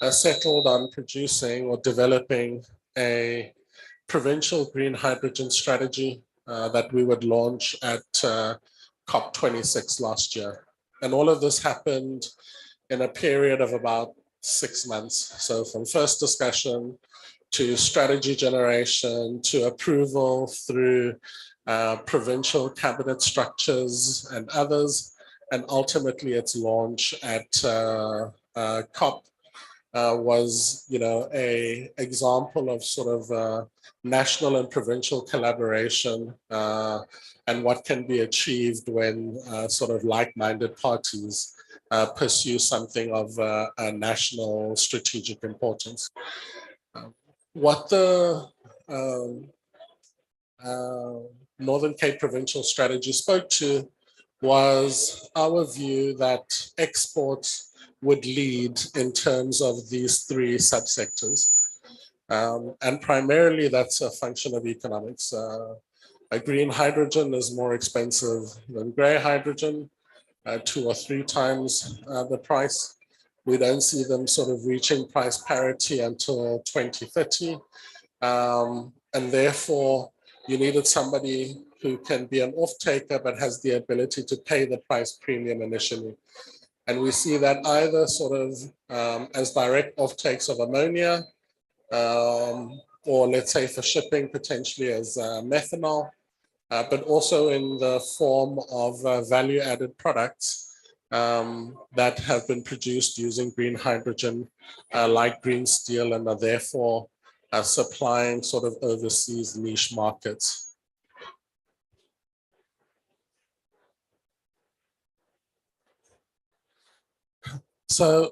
settled on producing or developing a provincial green hydrogen strategy that we would launch at COP26 last year. And all of this happened in a period of about 6 months. So from first discussion to strategy generation to approval through provincial cabinet structures and others, and ultimately its launch at COP was, you know, a example of sort of national and provincial collaboration and what can be achieved when sort of like-minded parties pursue something of a national strategic importance. what the Northern Cape Provincial Strategy spoke to was our view that exports would lead in terms of these three subsectors. And primarily that's a function of economics. A green hydrogen is more expensive than gray hydrogen, 2 or 3 times the price. We don't see them sort of reaching price parity until 2030. And therefore, you needed somebody who can be an off-taker but has the ability to pay the price premium initially. And we see that either sort of as direct off-takes of ammonia, or let's say for shipping potentially as methanol, but also in the form of value-added products that have been produced using green hydrogen, like green steel, and are therefore supplying sort of overseas niche markets. So,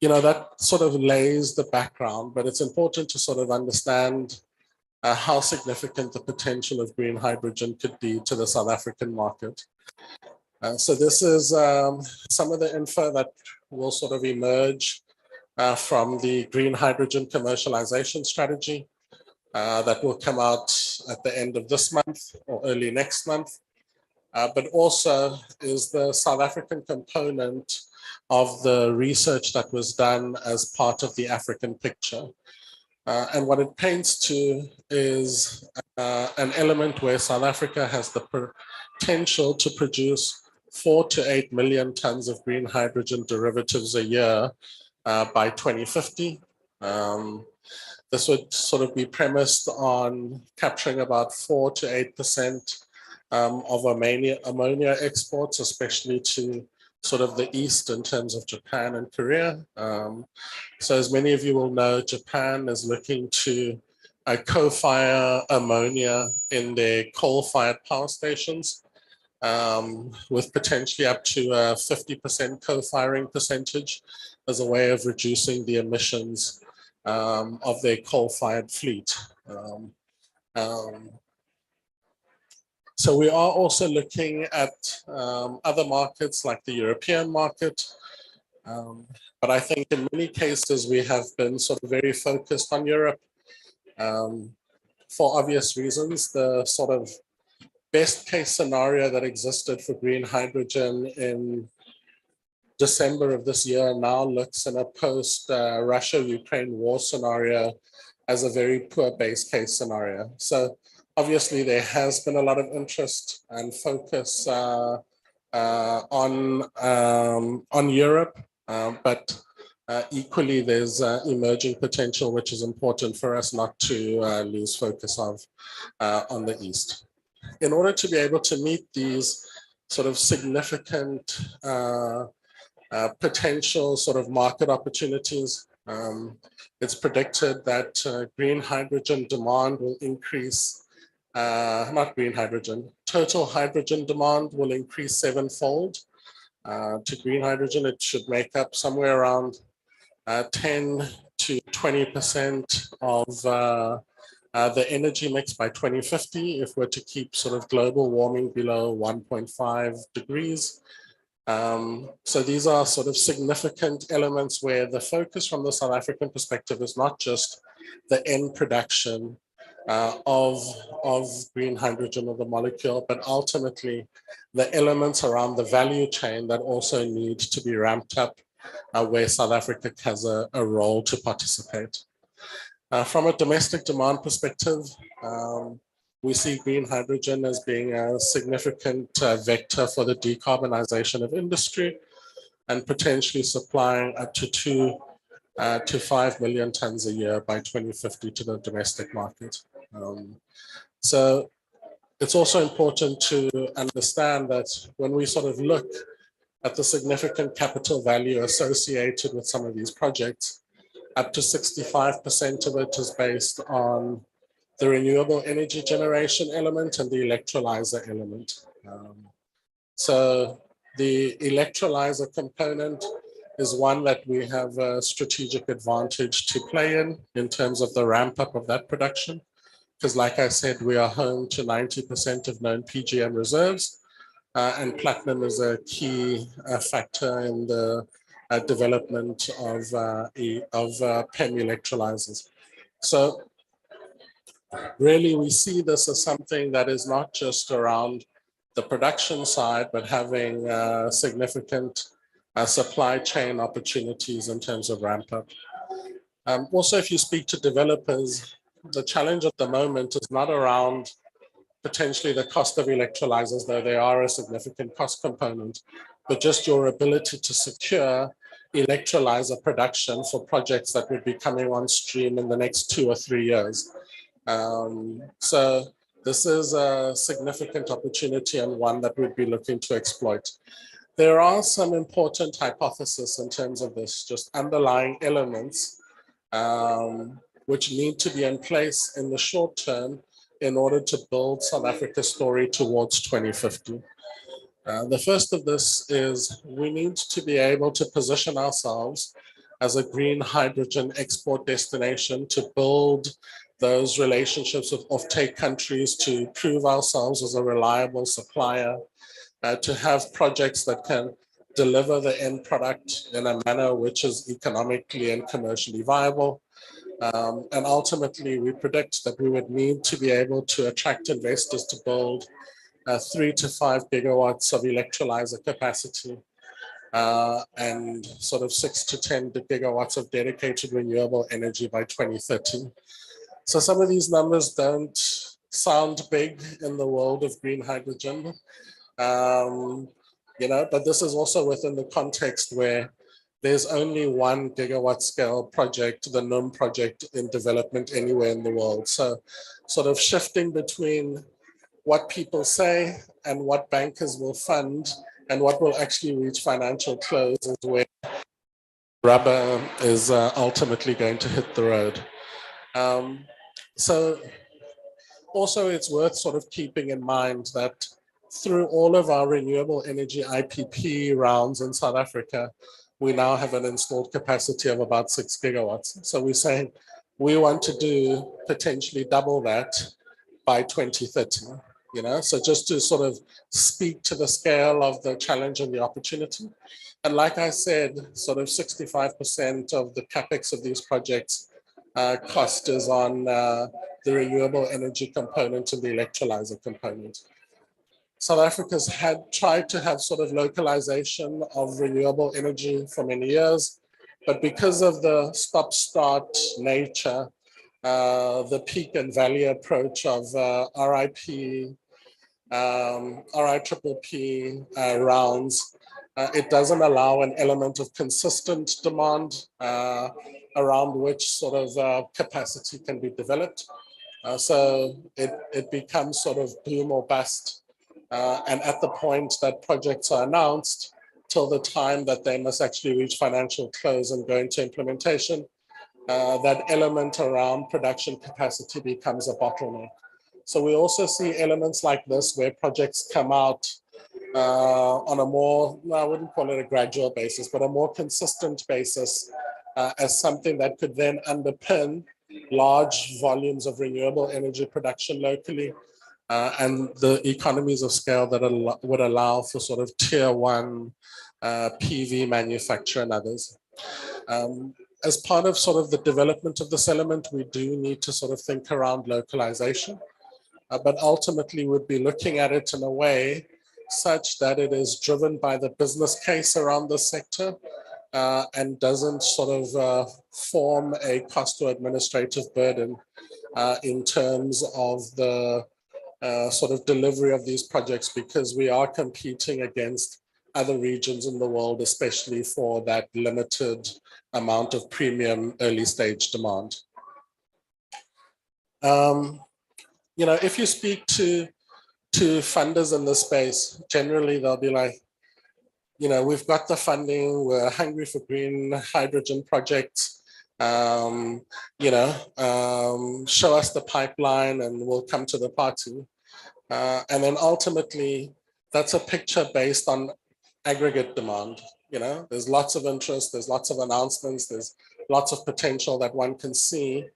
you know, that sort of lays the background, but it's important to sort of understand how significant the potential of green hydrogen could be to the South African market. So this is some of the info that will sort of emerge from the green hydrogen commercialization strategy that will come out at the end of this month or early next month. But also is the South African component of the research that was done as part of the African picture. And what it paints to is an element where South Africa has the potential to produce 4 to 8 million tons of green hydrogen derivatives a year by 2050. This would sort of be premised on capturing about 4 to 8% of ammonia exports, especially to sort of the East in terms of Japan and Korea. So as many of you will know, Japan is looking to co-fire ammonia in their coal-fired power stations, with potentially up to a 50% co-firing percentage as a way of reducing the emissions of their coal-fired fleet. So we are also looking at other markets like the European market. But I think in many cases we have been sort of very focused on Europe for obvious reasons. The sort of best case scenario that existed for green hydrogen in December of this year now looks in a post-Russia-Ukraine war scenario as a very poor base case scenario. So obviously, there has been a lot of interest and focus on Europe, but equally there's emerging potential, which is important for us not to lose focus of on the East. In order to be able to meet these sort of significant potential sort of market opportunities, it's predicted that green hydrogen demand will increase. Not green hydrogen, total hydrogen demand will increase 7-fold. To green hydrogen, it should make up somewhere around 10 to 20% of the energy mix by 2050, if we're to keep sort of global warming below 1.5 degrees. So these are sort of significant elements where the focus from the South African perspective is not just the end production of green hydrogen or the molecule, but ultimately the elements around the value chain that also need to be ramped up, where South Africa has a role to participate. From a domestic demand perspective, we see green hydrogen as being a significant vector for the decarbonization of industry and potentially supplying up to 2 to 5 million tons a year by 2050 to the domestic market. So it's also important to understand that when we sort of look at the significant capital value associated with some of these projects, up to 65% of it is based on the renewable energy generation element and the electrolyzer element. So the electrolyzer component is one that we have a strategic advantage to play in terms of the ramp up of that production. Because like I said, we are home to 90% of known PGM reserves, and platinum is a key factor in the development of PEM electrolyzers. So really, we see this as something that is not just around the production side, but having significant supply chain opportunities in terms of ramp up. Also, if you speak to developers, the challenge at the moment is not around potentially the cost of electrolyzers, though they are a significant cost component, but just your ability to secure electrolyzer production for projects that would be coming on stream in the next 2 or 3 years. So this is a significant opportunity and one that we'd be looking to exploit. There are some important hypotheses in terms of this, just underlying elements which need to be in place in the short term in order to build South Africa's story towards 2050. The first of this is we need to be able to position ourselves as a green hydrogen export destination to build those relationships with offtake countries, to prove ourselves as a reliable supplier, to have projects that can deliver the end product in a manner which is economically and commercially viable. And ultimately, we predict that we would need to be able to attract investors to build 3 to 5 gigawatts of electrolyzer capacity and sort of 6 to 10 gigawatts of dedicated renewable energy by 2030. So some of these numbers don't sound big in the world of green hydrogen, but this is also within the context where there's only 1 gigawatt scale project, the NUM project, in development anywhere in the world. So sort of shifting between what people say and what bankers will fund and what will actually reach financial close is where rubber is ultimately going to hit the road. So also it's worth sort of keeping in mind that through all of our renewable energy IPP rounds in South Africa, we now have an installed capacity of about 6 gigawatts. So we're saying we want to do potentially double that by 2030, so just to sort of speak to the scale of the challenge and the opportunity. And like I said, sort of 65% of the capex of these projects cost is on the renewable energy component and the electrolyzer component. South Africa's had tried to have sort of localization of renewable energy for many years, but because of the stop-start nature, the peak and valley approach of RIPPP rounds, it doesn't allow an element of consistent demand around which sort of capacity can be developed. So it becomes sort of boom or bust. And at the point that projects are announced, till the time that they must actually reach financial close and go into implementation, that element around production capacity becomes a bottleneck. So we also see elements like this where projects come out on a more, I wouldn't call it a gradual basis, but a more consistent basis as something that could then underpin large volumes of renewable energy production locally and the economies of scale that would allow for sort of tier 1 PV manufacture and others. As part of sort of the development of this element, we do need to sort of think around localization, but ultimately we'd be looking at it in a way such that it is driven by the business case around the sector and doesn't sort of form a cost or administrative burden in terms of the sort of delivery of these projects, because we are competing against other regions in the world, especially for that limited amount of premium early stage demand. If you speak to funders in this space, generally they'll be like, we've got the funding, we're hungry for green hydrogen projects, show us the pipeline and we'll come to the party. And then ultimately, that's a picture based on aggregate demand. there's lots of interest, there's lots of announcements, there's lots of potential that one can see.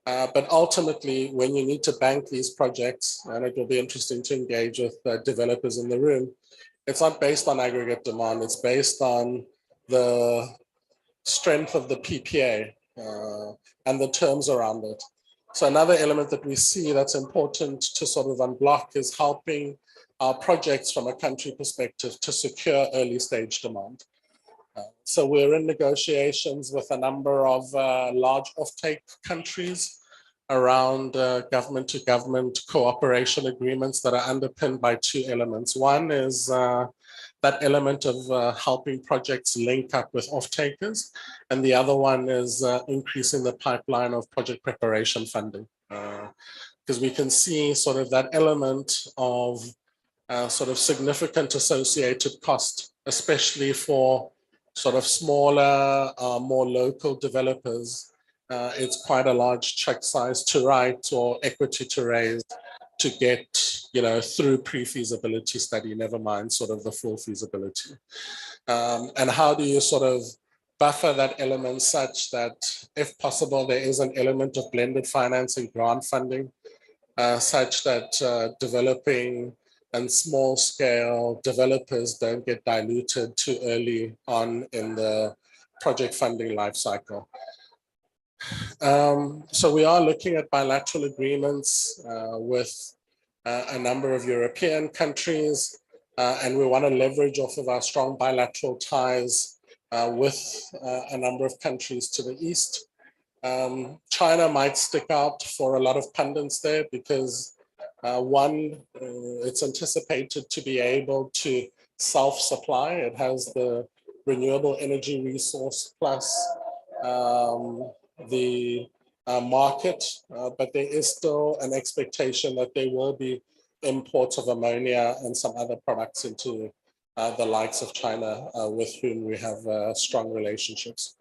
But ultimately, when you need to bank these projects, and it will be interesting to engage with developers in the room, it's not based on aggregate demand, it's based on the strength of the PPA and the terms around it. So another element that we see that's important to sort of unblock is helping our projects from a country perspective to secure early stage demand. So we're in negotiations with a number of large offtake countries around government to government cooperation agreements that are underpinned by two elements. One is that element of helping projects link up with off-takers. And the other one is increasing the pipeline of project preparation funding. Because we can see sort of that element of sort of significant associated cost, especially for sort of smaller, more local developers. It's quite a large check size to write or equity to raise to get, through pre-feasibility study, never mind sort of the full feasibility. And how do you sort of buffer that element such that if possible, there is an element of blended financing, grant funding, such that developing and small scale developers don't get diluted too early on in the project funding life cycle. So we are looking at bilateral agreements with a number of European countries, and we want to leverage off of our strong bilateral ties with a number of countries to the east. China might stick out for a lot of pundits there because it's anticipated to be able to self-supply. It has the renewable energy resource plus the market, but there is still an expectation that there will be imports of ammonia and some other products into the likes of China, with whom we have strong relationships.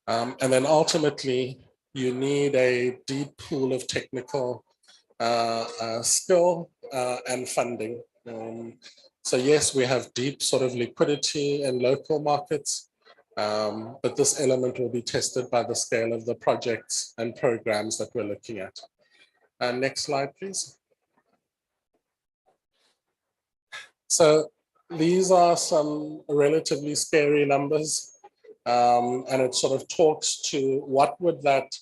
And then ultimately, you need a deep pool of technical skill and funding. So yes, we have deep sort of liquidity in local markets, but this element will be tested by the scale of the projects and programs that we're looking at. Next slide, please. So these are some relatively scary numbers, and it sort of talks to what would that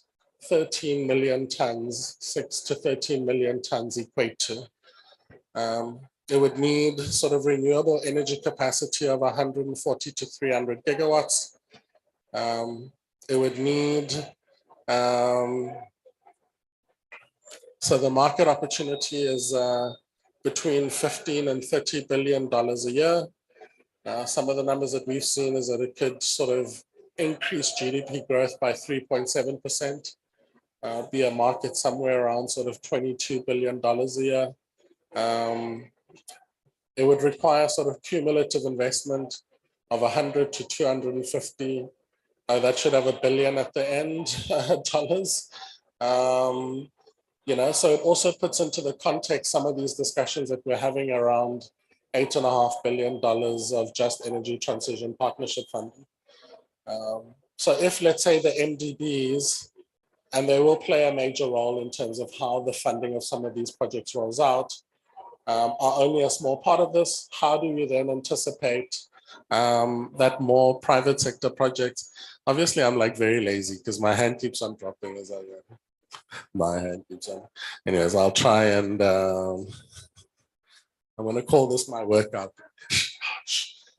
13 million tons, 6 to 13 million tons equate to. It would need sort of renewable energy capacity of 140 to 300 gigawatts. It would need, so the market opportunity is between 15 and $30 billion a year. Some of the numbers that we've seen is that it could sort of increase GDP growth by 3.7%, be a market somewhere around sort of $22 billion a year. It would require sort of cumulative investment of 100 to 250. That should have $1 billion at the end, dollars. So it also puts into the context some of these discussions that we're having around $8.5 billion of just energy transition partnership funding. So if, let's say, the MDBs, and they will play a major role in terms of how the funding of some of these projects rolls out, are only a small part of this, how do you then anticipate that more private sector projects? Obviously, I'm like very lazy because my hand keeps on dropping as I go. My hand keeps on. Anyways, I'll try and I'm going to call this my workout.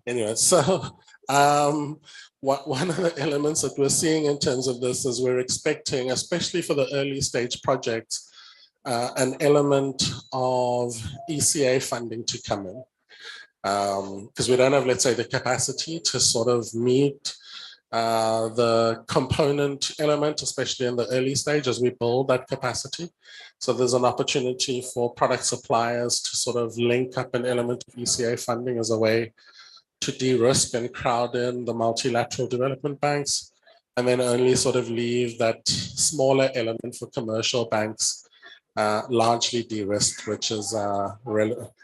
Anyway, so one of the elements that we're seeing in terms of this is we're expecting, especially for the early stage projects, an element of ECA funding to come in. Because we don't have, let's say, the capacity to sort of meet the component element, especially in the early stage as we build that capacity. So there's an opportunity for product suppliers to sort of link up an element of ECA funding as a way to de-risk and crowd in the multilateral development banks, and then only sort of leave that smaller element for commercial banks largely de-risked, which is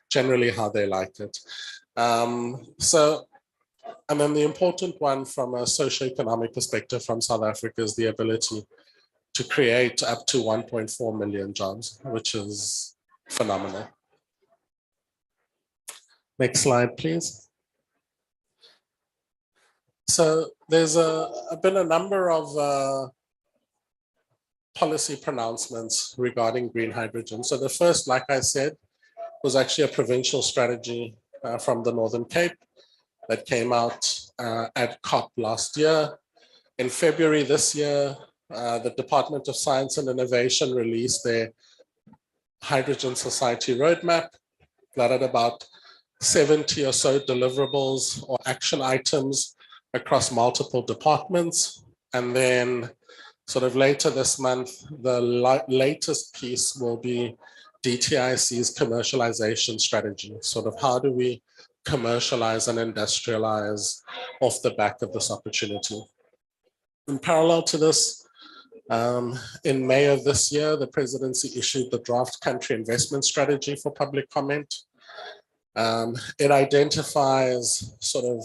generally how they like it. So And then the important one from a socioeconomic perspective from South Africa is the ability to create up to 1.4 million jobs, which is phenomenal. Next slide, please. So there's been a number of policy pronouncements regarding green hydrogen. So the first, like I said, was actually a provincial strategy from the Northern Cape that came out at COP last year. In February this year, the Department of Science and Innovation released their Hydrogen Society Roadmap that had about 70 or so deliverables or action items across multiple departments. And then sort of later this month, the latest piece will be DTIC's commercialization strategy. Sort of how do we commercialize and industrialize off the back of this opportunity. In parallel to this, in May of this year, the presidency issued the draft country investment strategy for public comment. It identifies sort of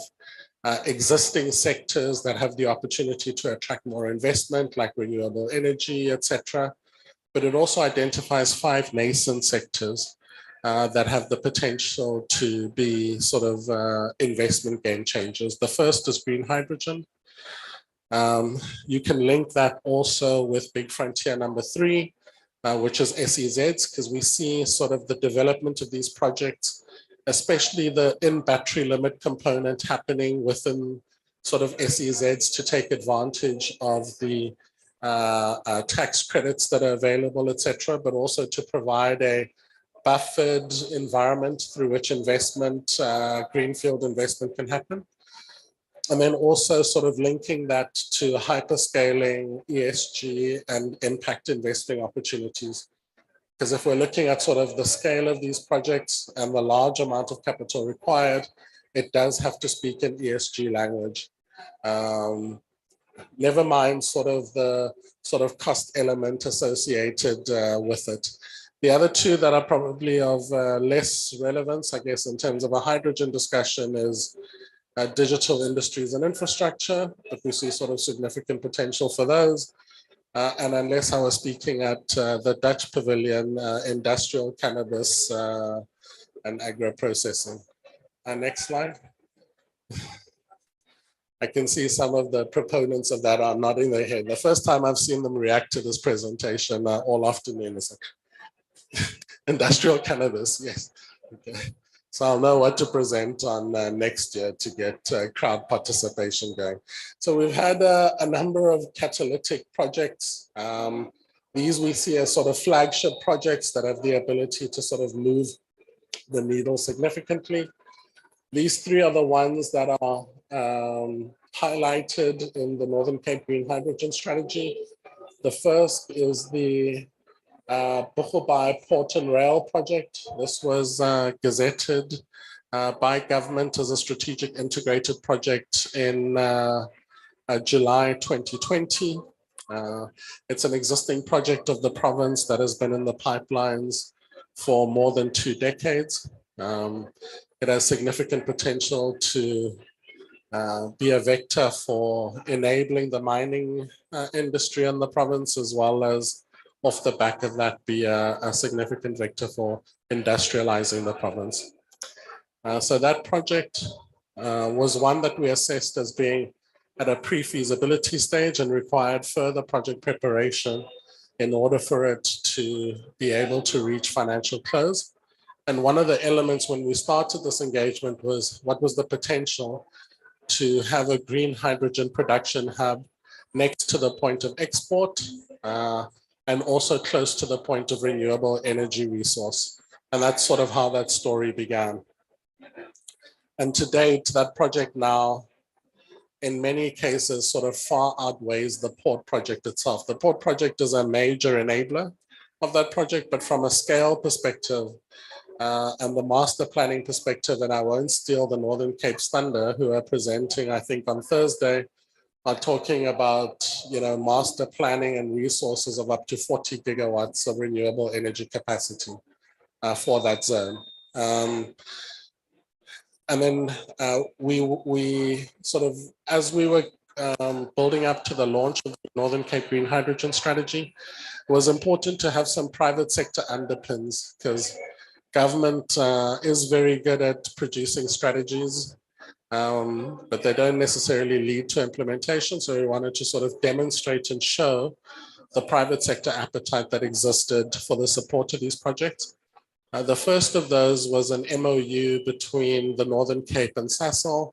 existing sectors that have the opportunity to attract more investment, like renewable energy, etc. But it also identifies 5 nascent sectors that have the potential to be sort of investment game changers. The first is green hydrogen. You can link that also with big frontier number 3, which is SEZs, because we see sort of the development of these projects, especially the in-battery limit component happening within sort of SEZs to take advantage of the tax credits that are available, etc., but also to provide a buffered environment through which investment, greenfield investment can happen. And then also sort of linking that to hyperscaling, ESG, and impact investing opportunities. Because if we're looking at sort of the scale of these projects and the large amount of capital required, it does have to speak in ESG language. Never mind sort of the cost element associated with it. The other 2 that are probably of less relevance, I guess, in terms of a hydrogen discussion is digital industries and infrastructure, but we see sort of significant potential for those. And unless I was speaking at the Dutch Pavilion, industrial cannabis and agro-processing. Next slide. I can see some of the proponents of that are nodding their head. The first time I've seen them react to this presentation all afternoon is like, industrial cannabis, yes. Okay. So I'll know what to present on next year to get crowd participation going. So we've had a number of catalytic projects. These we see as sort of flagship projects that have the ability to sort of move the needle significantly. These 3 are the ones that are highlighted in the Northern Cape Green Hydrogen Strategy. The first is the Boegoebaai Port and Rail project. This was gazetted by government as a strategic integrated project in July 2020. It's an existing project of the province that has been in the pipelines for more than 2 decades. It has significant potential to be a vector for enabling the mining industry in the province, as well as off the back of that be a significant vector for industrializing the province. So that project was one that we assessed as being at a pre-feasibility stage and required further project preparation in order for it to be able to reach financial close. And one of the elements when we started this engagement was what was the potential to have a green hydrogen production hub next to the point of export, and also close to the point of renewable energy resource. And that's sort of how that story began. And to date, that project now, in many cases, sort of far outweighs the port project itself. The port project is a major enabler of that project, but from a scale perspective and the master planning perspective, and I won't steal the Northern Cape's thunder, who are presenting, I think, on Thursday, are talking about, you know, master planning and resources of up to 40 gigawatts of renewable energy capacity for that zone. and then we sort of, as we were building up to the launch of the Northern Cape Green Hydrogen Strategy, it was important to have some private sector underpins, because government is very good at producing strategies, but they don't necessarily lead to implementation. So we wanted to sort of demonstrate and show the private sector appetite that existed for the support of these projects. The first of those was an MOU between the Northern Cape and Sasol,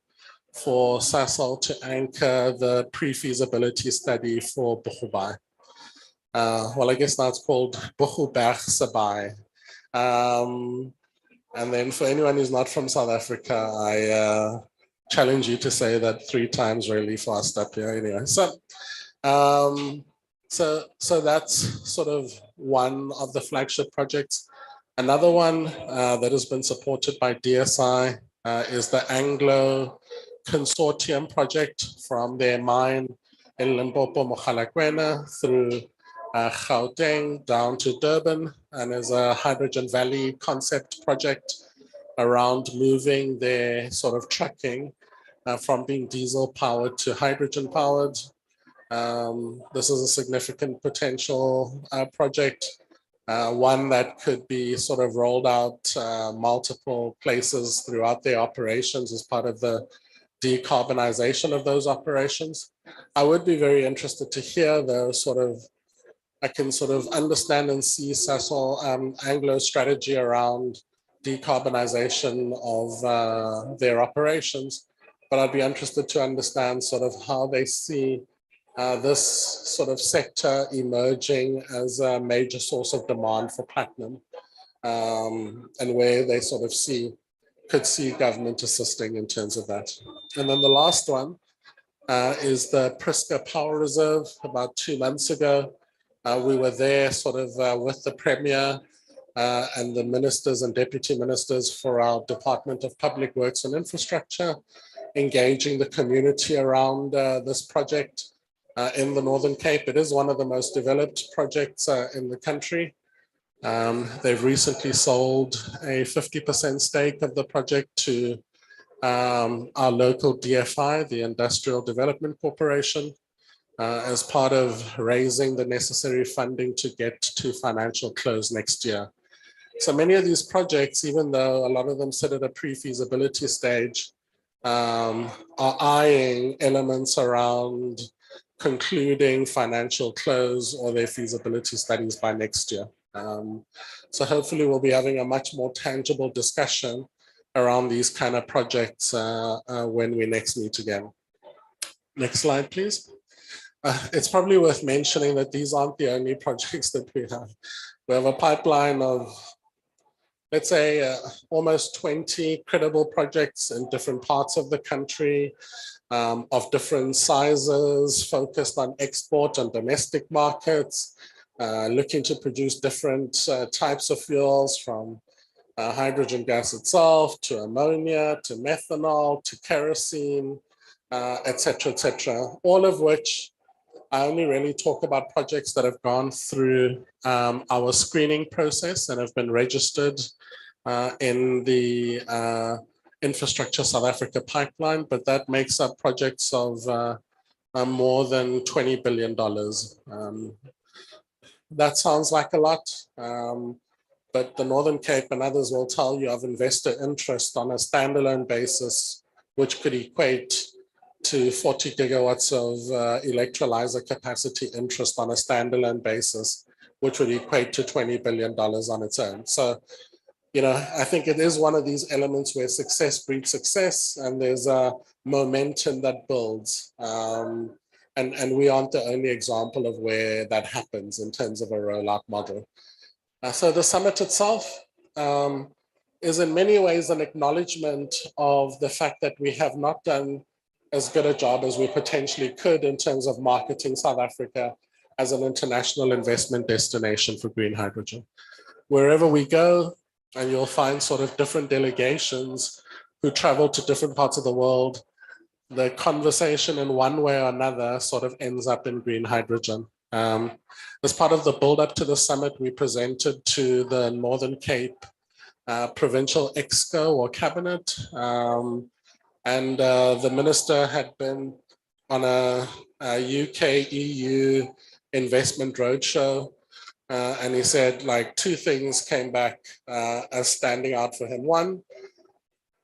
for Sasol to anchor the pre-feasibility study for Boegoebaai. Well, I guess now it's called Boegoebergsebaai. And then for anyone who's not from South Africa, I challenge you to say that 3 times really fast up here anyway. So that's sort of one of the flagship projects. Another one that has been supported by DSI is the Anglo Consortium project from their mine in Limpopo, Mogalakwena, through Gauteng down to Durban, and is a Hydrogen Valley concept project around moving their sort of trucking from being diesel powered to hydrogen powered. This is a significant potential project, one that could be sort of rolled out multiple places throughout their operations as part of the decarbonization of those operations. I would be very interested to hear the sort of, I can sort of understand and see Sasol Anglo's strategy around decarbonization of their operations, but I'd be interested to understand sort of how they see this sort of sector emerging as a major source of demand for platinum, and where they sort of could see government assisting in terms of that. And then the last one is the Priska Power Reserve. About 2 months ago, we were there sort of with the Premier and the ministers and deputy ministers for our Department of Public Works and Infrastructure, engaging the community around this project in the Northern Cape. It is one of the most developed projects in the country. They've recently sold a 50% stake of the project to our local DFI, the Industrial Development Corporation, as part of raising the necessary funding to get to financial close next year. So many of these projects, even though a lot of them sit at a pre-feasibility stage, are eyeing elements around concluding financial close or their feasibility studies by next year. So hopefully we'll be having a much more tangible discussion around these kind of projects when we next meet again. Next slide, please. It's probably worth mentioning that these aren't the only projects that we have. We have a pipeline of, let's say, almost 20 credible projects in different parts of the country, of different sizes, focused on export and domestic markets, looking to produce different types of fuels, from hydrogen gas itself, to ammonia, to methanol, to kerosene, et cetera, all of which I only really talk about projects that have gone through our screening process and have been registered in the Infrastructure South Africa pipeline, but that makes up projects of more than $20 billion. That sounds like a lot, but the Northern Cape and others will tell you of investor interest on a standalone basis, which could equate to 40 gigawatts of electrolyzer capacity interest on a standalone basis, which would equate to $20 billion on its own. So, you know, I think it is one of these elements where success breeds success, and there's a momentum that builds. And we aren't the only example of where that happens in terms of a rollout model. So the summit itself is in many ways an acknowledgement of the fact that we have not done as good a job as we potentially could in terms of marketing South Africa as an international investment destination for green hydrogen. Wherever we go, and you'll find sort of different delegations who travel to different parts of the world, the conversation in one way or another sort of ends up in green hydrogen. As part of the build up to the summit, we presented to the Northern Cape provincial exco or cabinet. And the minister had been on a UK EU investment roadshow. And he said like two things came back as standing out for him. One,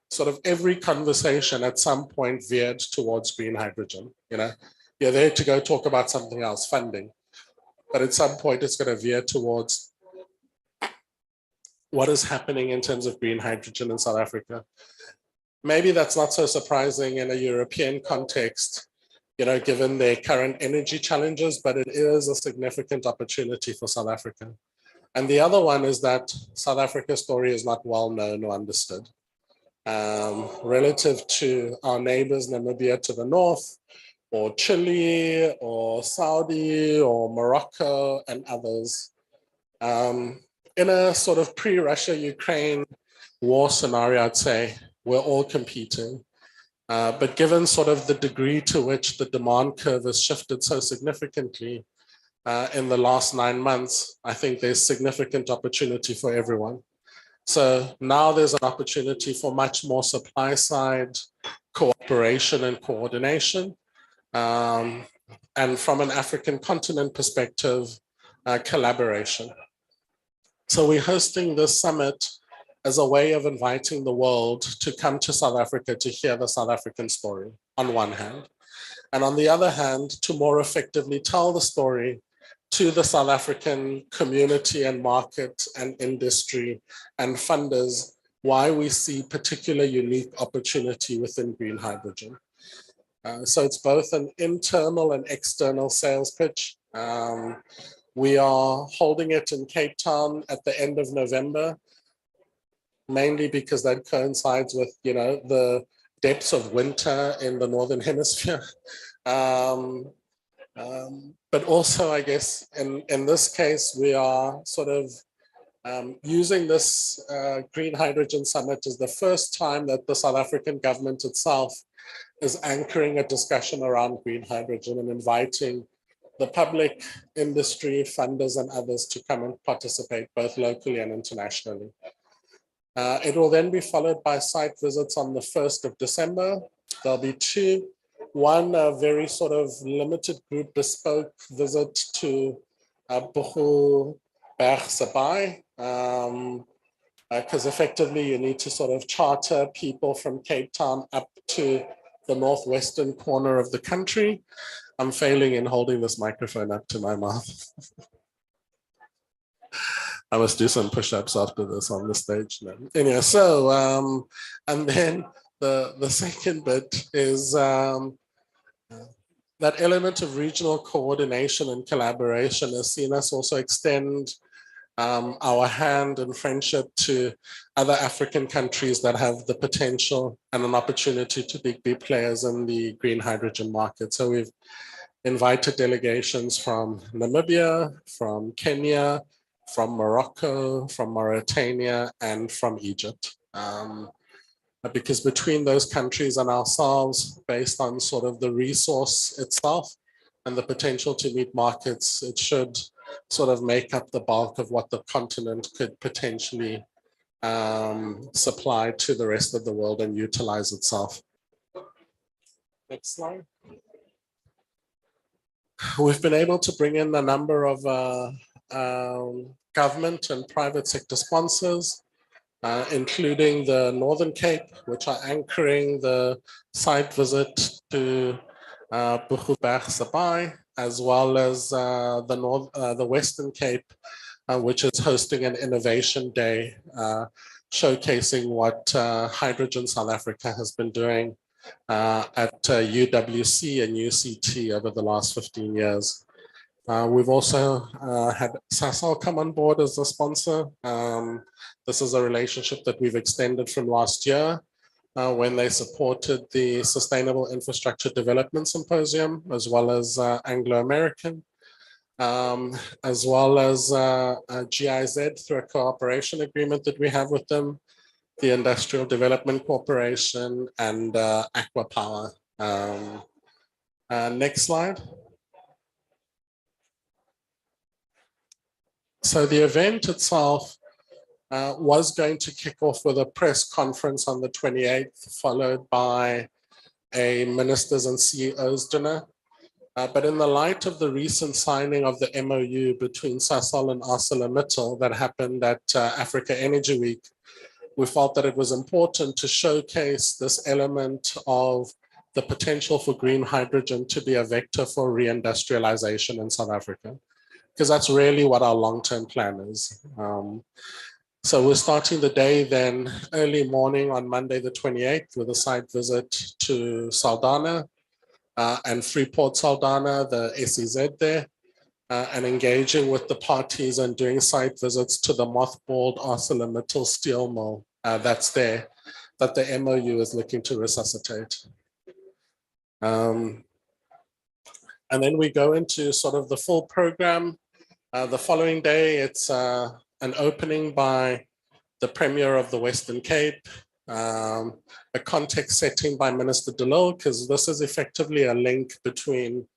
sort of every conversation at some point veered towards green hydrogen. You know, you're there to go talk about something else, funding. But at some point it's going to veer towards what is happening in terms of green hydrogen in South Africa. Maybe that's not so surprising in a European context, you know, given their current energy challenges, but it is a significant opportunity for South Africa. And the other one is that South Africa's story is not well known or understood. Relative to our neighbors, Namibia to the north, or Chile, or Saudi, or Morocco, and others. In a sort of pre-Russia-Ukraine war scenario, I'd say, we're all competing. But given sort of the degree to which the demand curve has shifted so significantly in the last 9 months, I think there's significant opportunity for everyone. So now there's an opportunity for much more supply side cooperation and coordination. And from an African continent perspective, collaboration. So we're hosting this summit as a way of inviting the world to come to South Africa to hear the South African story on one hand. And on the other hand, to more effectively tell the story to the South African community and market and industry and funders, why we see particular unique opportunity within green hydrogen. So it's both an internal and external sales pitch. We are holding it in Cape Town at the end of November, mainly because that coincides with, you know, the depths of winter in the Northern Hemisphere. But also, I guess, in this case, we are sort of using this Green Hydrogen Summit as the first time that the South African government itself is anchoring a discussion around green hydrogen and inviting the public, industry, funders, and others to come and participate both locally and internationally. It will then be followed by site visits on the 1st of December. There'll be two. One, a very sort of limited group bespoke visit to Bochu Berg Sabai, because effectively you need to sort of charter people from Cape Town up to the northwestern corner of the country. I'm failing in holding this microphone up to my mouth. I must do some push-ups after this on the stage now. Anyway, so, and then the second bit is that element of regional coordination and collaboration has seen us also extend our hand and friendship to other African countries that have the potential and an opportunity to be players in the green hydrogen market. So we've invited delegations from Namibia, from Kenya, from Morocco, from Mauritania, and from Egypt. Because between those countries and ourselves, based on sort of the resource itself and the potential to meet markets, it should sort of make up the bulk of what the continent could potentially supply to the rest of the world and utilize itself. Next slide. We've been able to bring in a number of government and private sector sponsors, including the Northern Cape, which are anchoring the site visit to Bochu Berg Sabai, as well as the Western Cape, which is hosting an innovation day, showcasing what Hydrogen South Africa has been doing at UWC and UCT over the last 15 years. We've also had Sasol come on board as a sponsor. This is a relationship that we've extended from last year when they supported the Sustainable Infrastructure Development Symposium, as well as Anglo-American, as well as GIZ through a cooperation agreement that we have with them, the Industrial Development Corporation, and Aqua Power. Next slide. So the event itself was going to kick off with a press conference on the 28th, followed by a ministers and CEOs dinner. But in the light of the recent signing of the MOU between Sasol and ArcelorMittal that happened at Africa Energy Week, we felt that it was important to showcase this element of the potential for green hydrogen to be a vector for reindustrialization in South Africa, because that's really what our long-term plan is. So we're starting the day then early morning on Monday the 28th with a site visit to Saldanha and Freeport Saldanha, the SEZ there, and engaging with the parties and doing site visits to the mothballed ArcelorMittal steel mill that's there, that the MOU is looking to resuscitate. And then we go into sort of the full program. The following day, it's an opening by the Premier of the Western Cape, a context setting by Minister De Lille, because this is effectively a link between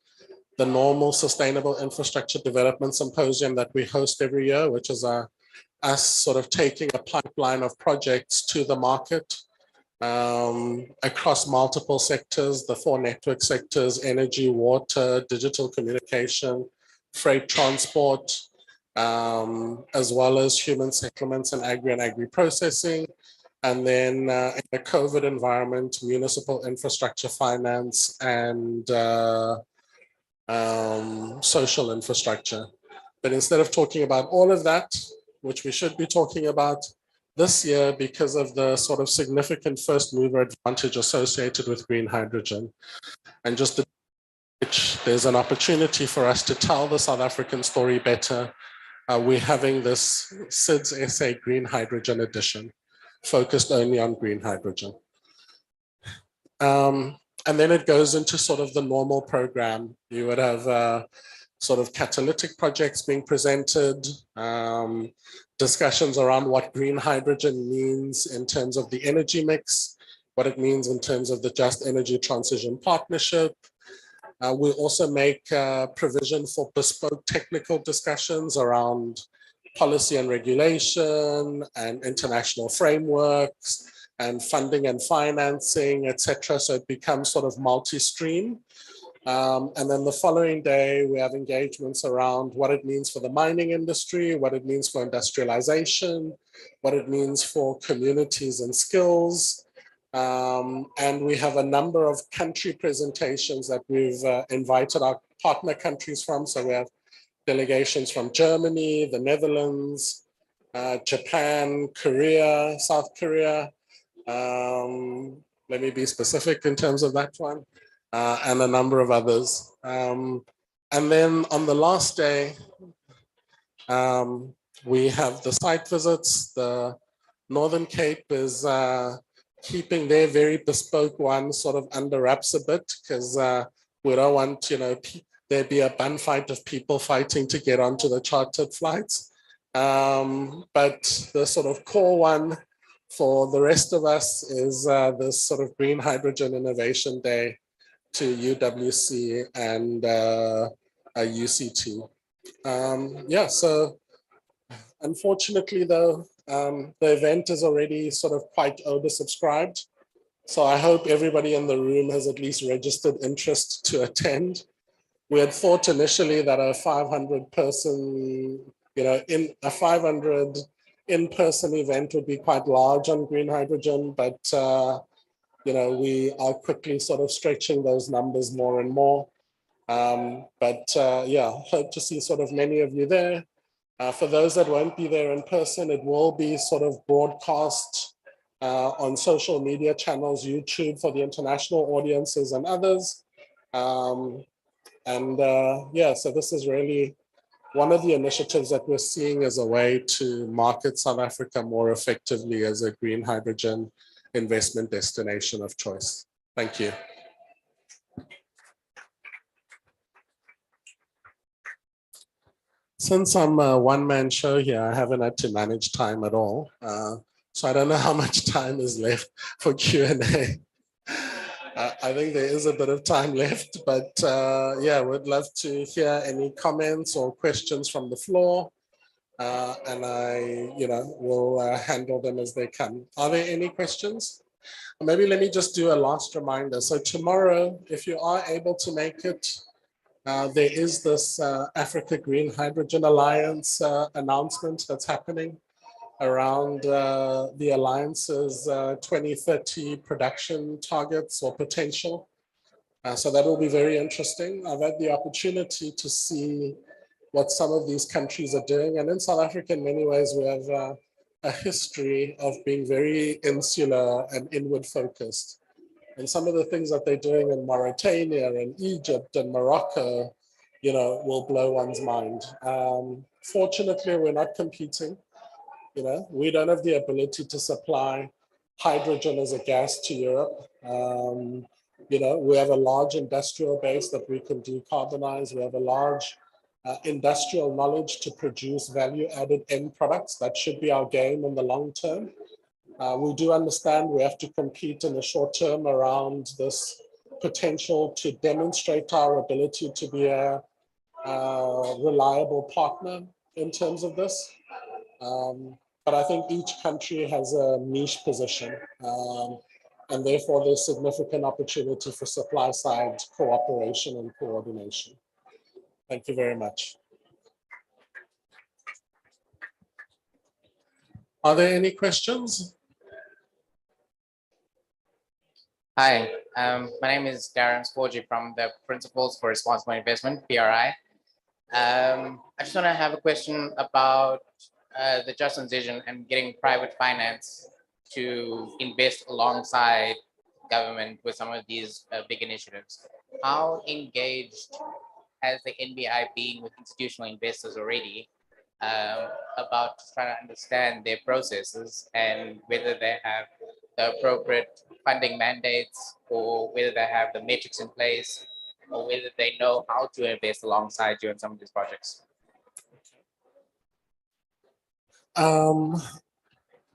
the normal Sustainable Infrastructure Development Symposium that we host every year, which is us sort of taking a pipeline of projects to the market across multiple sectors, the 4 network sectors: energy, water, digital communication, freight transport, as well as human settlements and agri-processing. And then in the COVID environment, municipal infrastructure finance and social infrastructure. But instead of talking about all of that, which we should be talking about this year, because of the sort of significant first mover advantage associated with green hydrogen, and just which there's an opportunity for us to tell the South African story better, we're having this SIDS SA Green Hydrogen Edition, focused only on green hydrogen. And then it goes into sort of the normal program. You would have sort of catalytic projects being presented, discussions around what green hydrogen means in terms of the energy mix, what it means in terms of the Just Energy Transition Partnership. We also make provision for bespoke technical discussions around policy and regulation and international frameworks and funding and financing, etc. So it becomes sort of multi-stream. And then the following day, we have engagements around what it means for the mining industry, what it means for industrialization, what it means for communities and skills. And we have a number of country presentations that we've invited our partner countries from. So we have delegations from Germany, the Netherlands, Japan, Korea, South Korea. Let me be specific in terms of that one, and a number of others. And then on the last day, we have the site visits. The Northern Cape is keeping their very bespoke one sort of under wraps a bit, because we don't want, there be a bun fight of people fighting to get onto the chartered flights. But the sort of core one for the rest of us is this sort of Green Hydrogen Innovation Day to UWC and UCT. Yeah, so unfortunately though, the event is already sort of quite oversubscribed. So I hope everybody in the room has at least registered interest to attend. We had thought initially that a 500 person, in a 500 in-person event would be quite large on green hydrogen, but we are quickly sort of stretching those numbers more and more. Yeah, hope to see sort of many of you there. For those that won't be there in person, it will be sort of broadcast on social media channels, YouTube for the international audiences and others. Yeah, so this is really one of the initiatives that we're seeing as a way to market South Africa more effectively as a green hydrogen investment destination of choice. Thank you. Since I'm a one-man show here, I haven't had to manage time at all. So I don't know how much time is left for Q&A. I think there is a bit of time left, but yeah, we'd love to hear any comments or questions from the floor. and I, will handle them as they come. Are there any questions? Maybe let me just do a last reminder. So tomorrow, if you are able to make it, there is this Africa Green Hydrogen Alliance announcement that's happening around the Alliance's 2030 production targets or potential. So that will be very interesting. I've had the opportunity to see what some of these countries are doing. And in South Africa, in many ways, we have a history of being very insular and inward focused. And some of the things that they're doing in Mauritania and Egypt and Morocco, will blow one's mind. Fortunately, we're not competing. We don't have the ability to supply hydrogen as a gas to Europe. We have a large industrial base that we can decarbonize. We have a large industrial knowledge to produce value-added end products. That should be our game in the long term. We do understand we have to compete in the short term around this potential to demonstrate our ability to be a reliable partner in terms of this. But I think each country has a niche position, and therefore there's significant opportunity for supply side cooperation and coordination. Thank you very much. Are there any questions? Hi, my name is Darren Sporgy from the Principles for Responsible Investment, PRI. I just want to have a question about the just transition and getting private finance to invest alongside government with some of these big initiatives. How engaged has the NBI been with institutional investors already about trying to understand their processes and whether they have the appropriate funding mandates, or whether they have the metrics in place, or whether they know how to invest alongside you in some of these projects?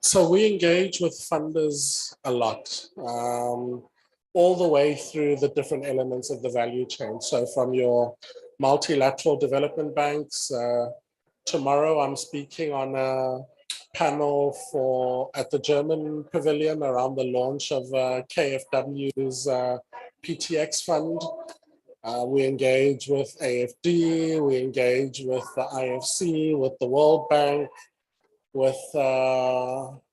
So we engage with funders a lot, all the way through the different elements of the value chain. So from your multilateral development banks, tomorrow I'm speaking on a panel at the German Pavilion around the launch of KfW's PTX fund. We engage with AFD, we engage with the IFC, with the World Bank, with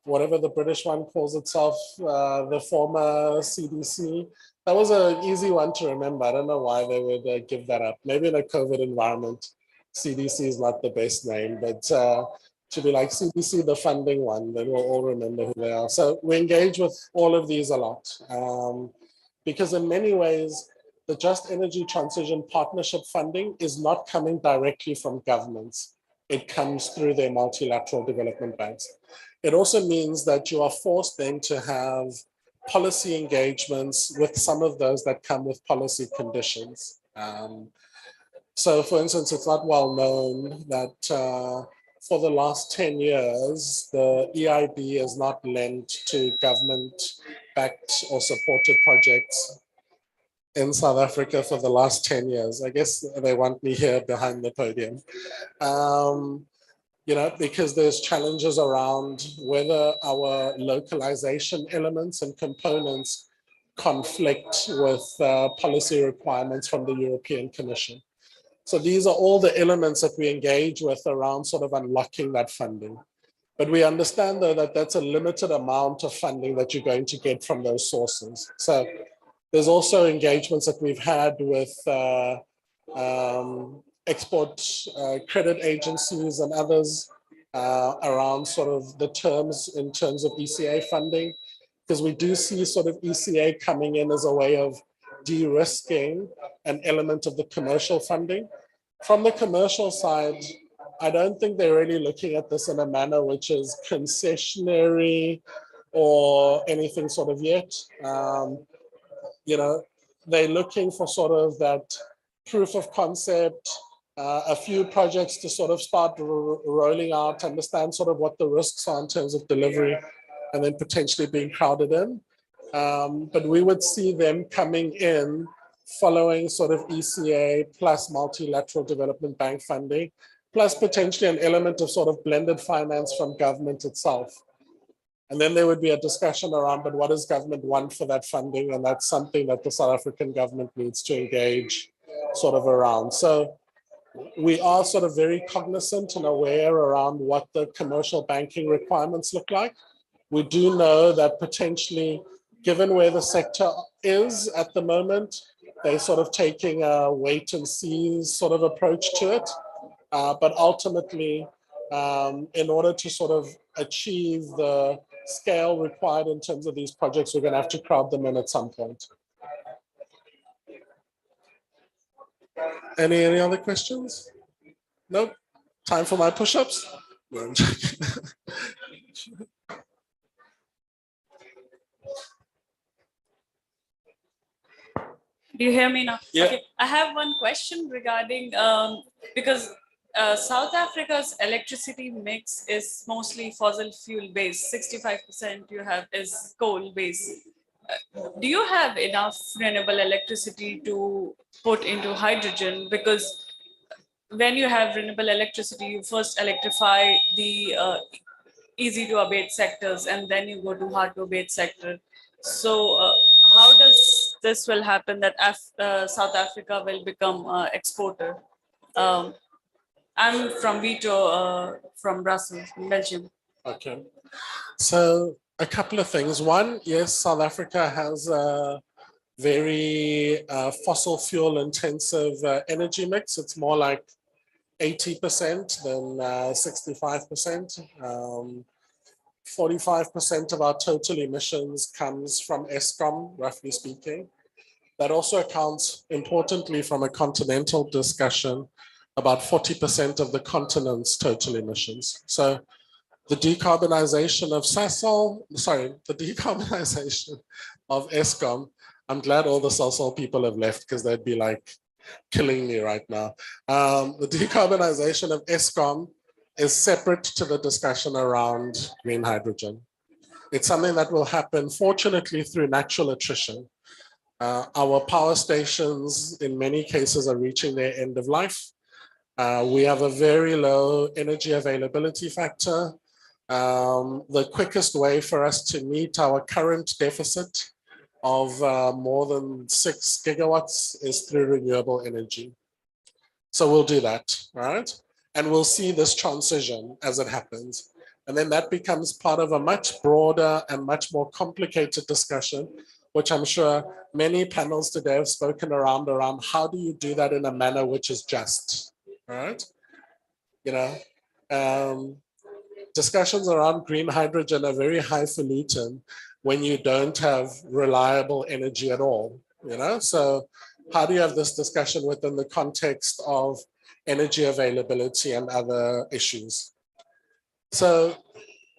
whatever the British one calls itself, the former CDC. That was an easy one to remember. I don't know why they would give that up. Maybe in a COVID environment, CDC is not the best name, but to be like CDC, the funding one, then we'll all remember who they are. So we engage with all of these a lot, because in many ways, the Just Energy Transition Partnership funding is not coming directly from governments. It comes through their multilateral development banks. It also means that you are forced then to have policy engagements with some of those that come with policy conditions. So for instance, it's not well known that for the last 10 years, the EIB has not lent to government-backed or supported projects in South Africa for the last 10 years. I guess they want me here behind the podium. Because there's challenges around whether our localization elements and components conflict with policy requirements from the European Commission. So these are all the elements that we engage with around sort of unlocking that funding. But we understand though that that's a limited amount of funding that you're going to get from those sources. So there's also engagements that we've had with export credit agencies and others around sort of the terms in terms of ECA funding, because we do see sort of ECA coming in as a way of de-risking an element of the commercial funding. From the commercial side, I don't think they're really looking at this in a manner which is concessionary or anything sort of yet. They're looking for sort of that proof of concept, a few projects to sort of start rolling out, understand sort of what the risks are in terms of delivery, and then potentially being crowded in. But we would see them coming in following sort of ECA plus multilateral development bank funding plus potentially an element of sort of blended finance from government itself. And then there would be a discussion around, but what does government want for that funding? And that's something that the South African government needs to engage sort of around. So we are sort of very cognizant and aware around what the commercial banking requirements look like. We do know that potentially, given where the sector is at the moment, they're sort of taking a wait and see sort of approach to it. But ultimately, in order to sort of achieve the scale required in terms of these projects, we're going to have to crowd them in at some point. Any other questions? Nope. Time for my push-ups? No, I'm joking. Do you hear me now? Yeah. Okay. I have one question regarding, because South Africa's electricity mix is mostly fossil fuel based. 65% you have is coal based. Do you have enough renewable electricity to put into hydrogen? Because when you have renewable electricity, you first electrify the easy to abate sectors, and then you go to hard to abate sector. So how does this will happen that South Africa will become exporter? I'm from Vito, from Brussels, Belgium. Okay. So a couple of things. One, yes, South Africa has a very fossil fuel intensive energy mix. It's more like 80% than 65%. 45% of our total emissions comes from Eskom, roughly speaking. That also accounts, importantly, from a continental discussion, about 40% of the continent's total emissions. So the decarbonization of the decarbonization of Eskom, I'm glad all the Sasol people have left because they'd be like killing me right now. The decarbonization of Eskom is separate to the discussion around green hydrogen. It's something that will happen, fortunately, through natural attrition. Our power stations, in many cases, are reaching their end of life. We have a very low energy availability factor. The quickest way for us to meet our current deficit of more than 6 gigawatts is through renewable energy. So we'll do that, right? And we'll see this transition as it happens. And then that becomes part of a much broader and much more complicated discussion, which I'm sure many panels today have spoken around how do you do that in a manner which is just, right? You know, discussions around green hydrogen are very highfalutin when you don't have reliable energy at all, you know? So how do you have this discussion within the context of energy availability and other issues? So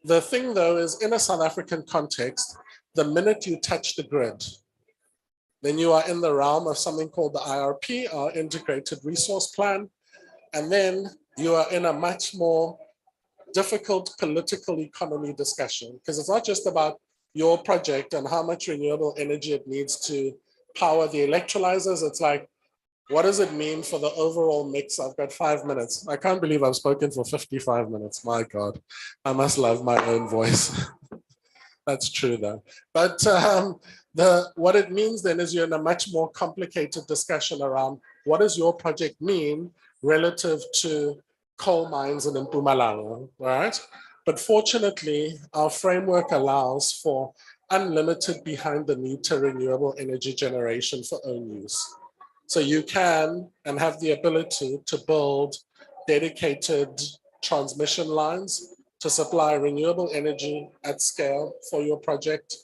the thing though is, in a South African context, the minute you touch the grid, then you are in the realm of something called the IRP, our Integrated Resource Plan. And then you are in a much more difficult political economy discussion, because it's not just about your project and how much renewable energy it needs to power the electrolyzers. It's like, what does it mean for the overall mix? I've got 5 minutes. I can't believe I've spoken for 55 minutes. My God, I must love my own voice. That's true though. But what it means then is you're in a much more complicated discussion around what does your project mean relative to coal mines in Mpumalanga, right? But fortunately, our framework allows for unlimited behind the meter renewable energy generation for own use. So you can and have the ability to build dedicated transmission lines to supply renewable energy at scale for your project.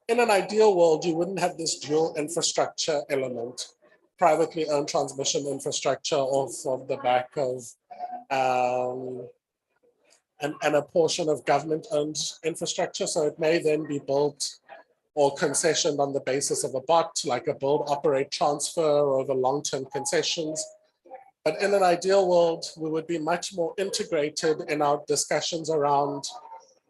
In an ideal world, you wouldn't have this dual infrastructure element, privately owned transmission infrastructure off of the back of and a portion of government-owned infrastructure. So it may then be built or concessioned on the basis of a BOT, like a build, operate, transfer, or the long-term concessions. But in an ideal world, we would be much more integrated in our discussions around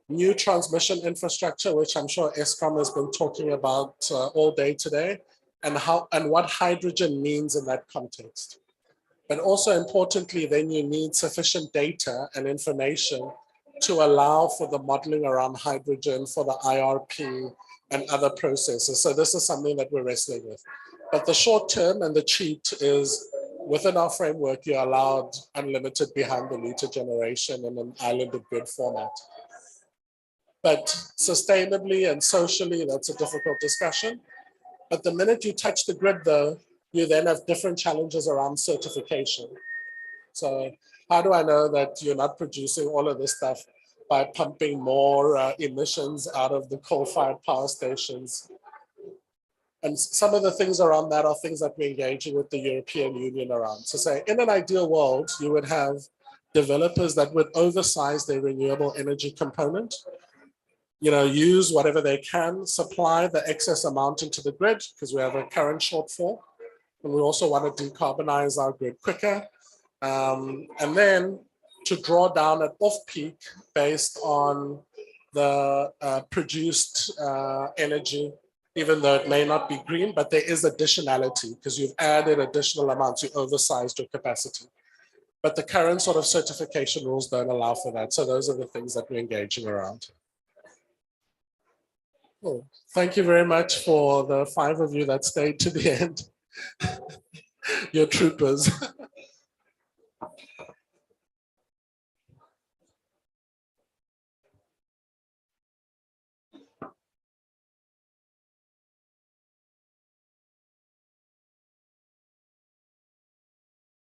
new transmission infrastructure, which I'm sure Eskom has been talking about all day today, and what hydrogen means in that context. But also importantly, then you need sufficient data and information to allow for the modeling around hydrogen, for the IRP and other processes. So this is something that we're wrestling with. But the short term and the cheat is within our framework, you're allowed unlimited behind the meter generation in an islanded grid format. But sustainably and socially, that's a difficult discussion. But the minute you touch the grid though, you then have different challenges around certification. So how do I know that you're not producing all of this stuff by pumping more emissions out of the coal-fired power stations? And some of the things around that are things that we're engaging with the European Union around. So say, in an ideal world, you would have developers that would oversize their renewable energy component, use whatever they can, supply the excess amount into the grid because we have a current shortfall. And we also want to decarbonize our grid quicker. And then to draw down at off-peak based on the produced energy, even though it may not be green, but there is additionality because you've added additional amounts, you oversized your capacity. But the current sort of certification rules don't allow for that. So those are the things that we're engaging around. Cool. Thank you very much for the 5 of you that stayed to the end. You're troopers.